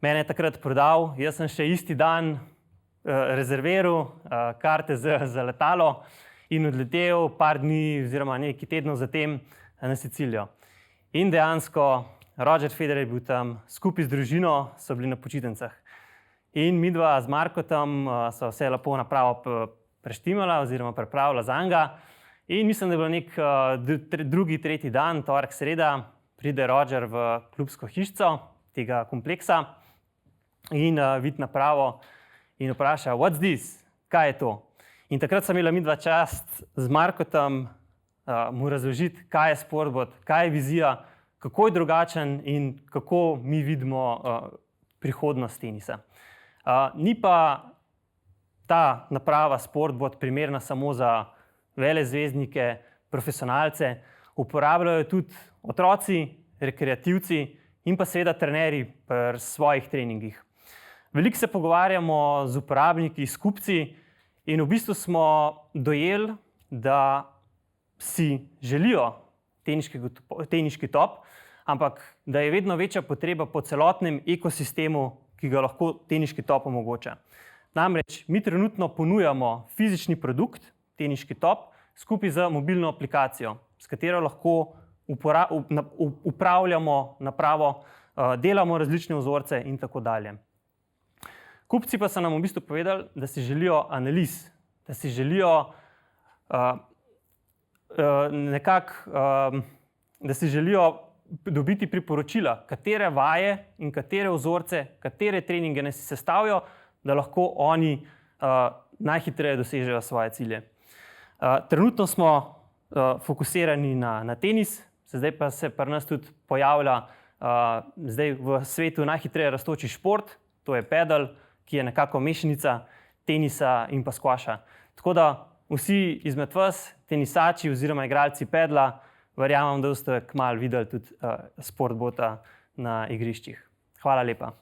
Mene je takrat prodal, jaz sem še isti dan rezerviral karte za letalo in odletel par dni oziroma nekaj tednov zatem na Sicilijo. In dejansko Roger Federer je bil tam, skupaj z družino so bili na počitnicah. In midva z Markotom so vse lepo napravo preštimala oziroma pripravila za njega. In mislim, da je bilo nek drugi, tretji dan, torek, sreda, pride Roger v klubsko hišico tega kompleksa in vidi napravo in vpraša, what's this? Kaj je to? In takrat sem imela midva čast z Markotom mu razložiti, kaj je Sportbot, kaj je vizija, kako je drugačen in kako mi vidimo prihodnost tenisa. Ni pa ta naprava Sportbot primerna samo za velezvezdnike, profesionalce, uporabljajo tudi otroci, rekreativci in pa seveda trenerji pri svojih treningih. Veliko se pogovarjamo z uporabniki, s kupci in v bistvu smo dojeli, da si želijo teniški top, ampak da je vedno večja potreba po celotnem ekosistemu, ki ga lahko teniški top omogoča. Namreč mi trenutno ponujamo fizični produkt, teniški top, skupaj z mobilno aplikacijo, s katero lahko upravljamo napravo, delamo različne vzorce in tako dalje. Kupci pa so nam v bistvu povedali, da si želijo analiz, da si želijo da si želijo dobiti priporočila, katere vaje in katere vzorce, katere treninge naj si sestavijo, da lahko oni najhitreje dosežejo svoje cilje. Trenutno smo fokusirani na tenis, zdaj pa se pri nas tudi pojavlja zdaj v svetu najhitreje rastoči šport, to je pedal, ki je nekako mešanica tenisa in pa skvaša. Tako da vsi izmed vas, tenisači oziroma igralci pedla, verjamem, da boste kmalu videli tudi Sportbota na igriščih. Hvala lepa.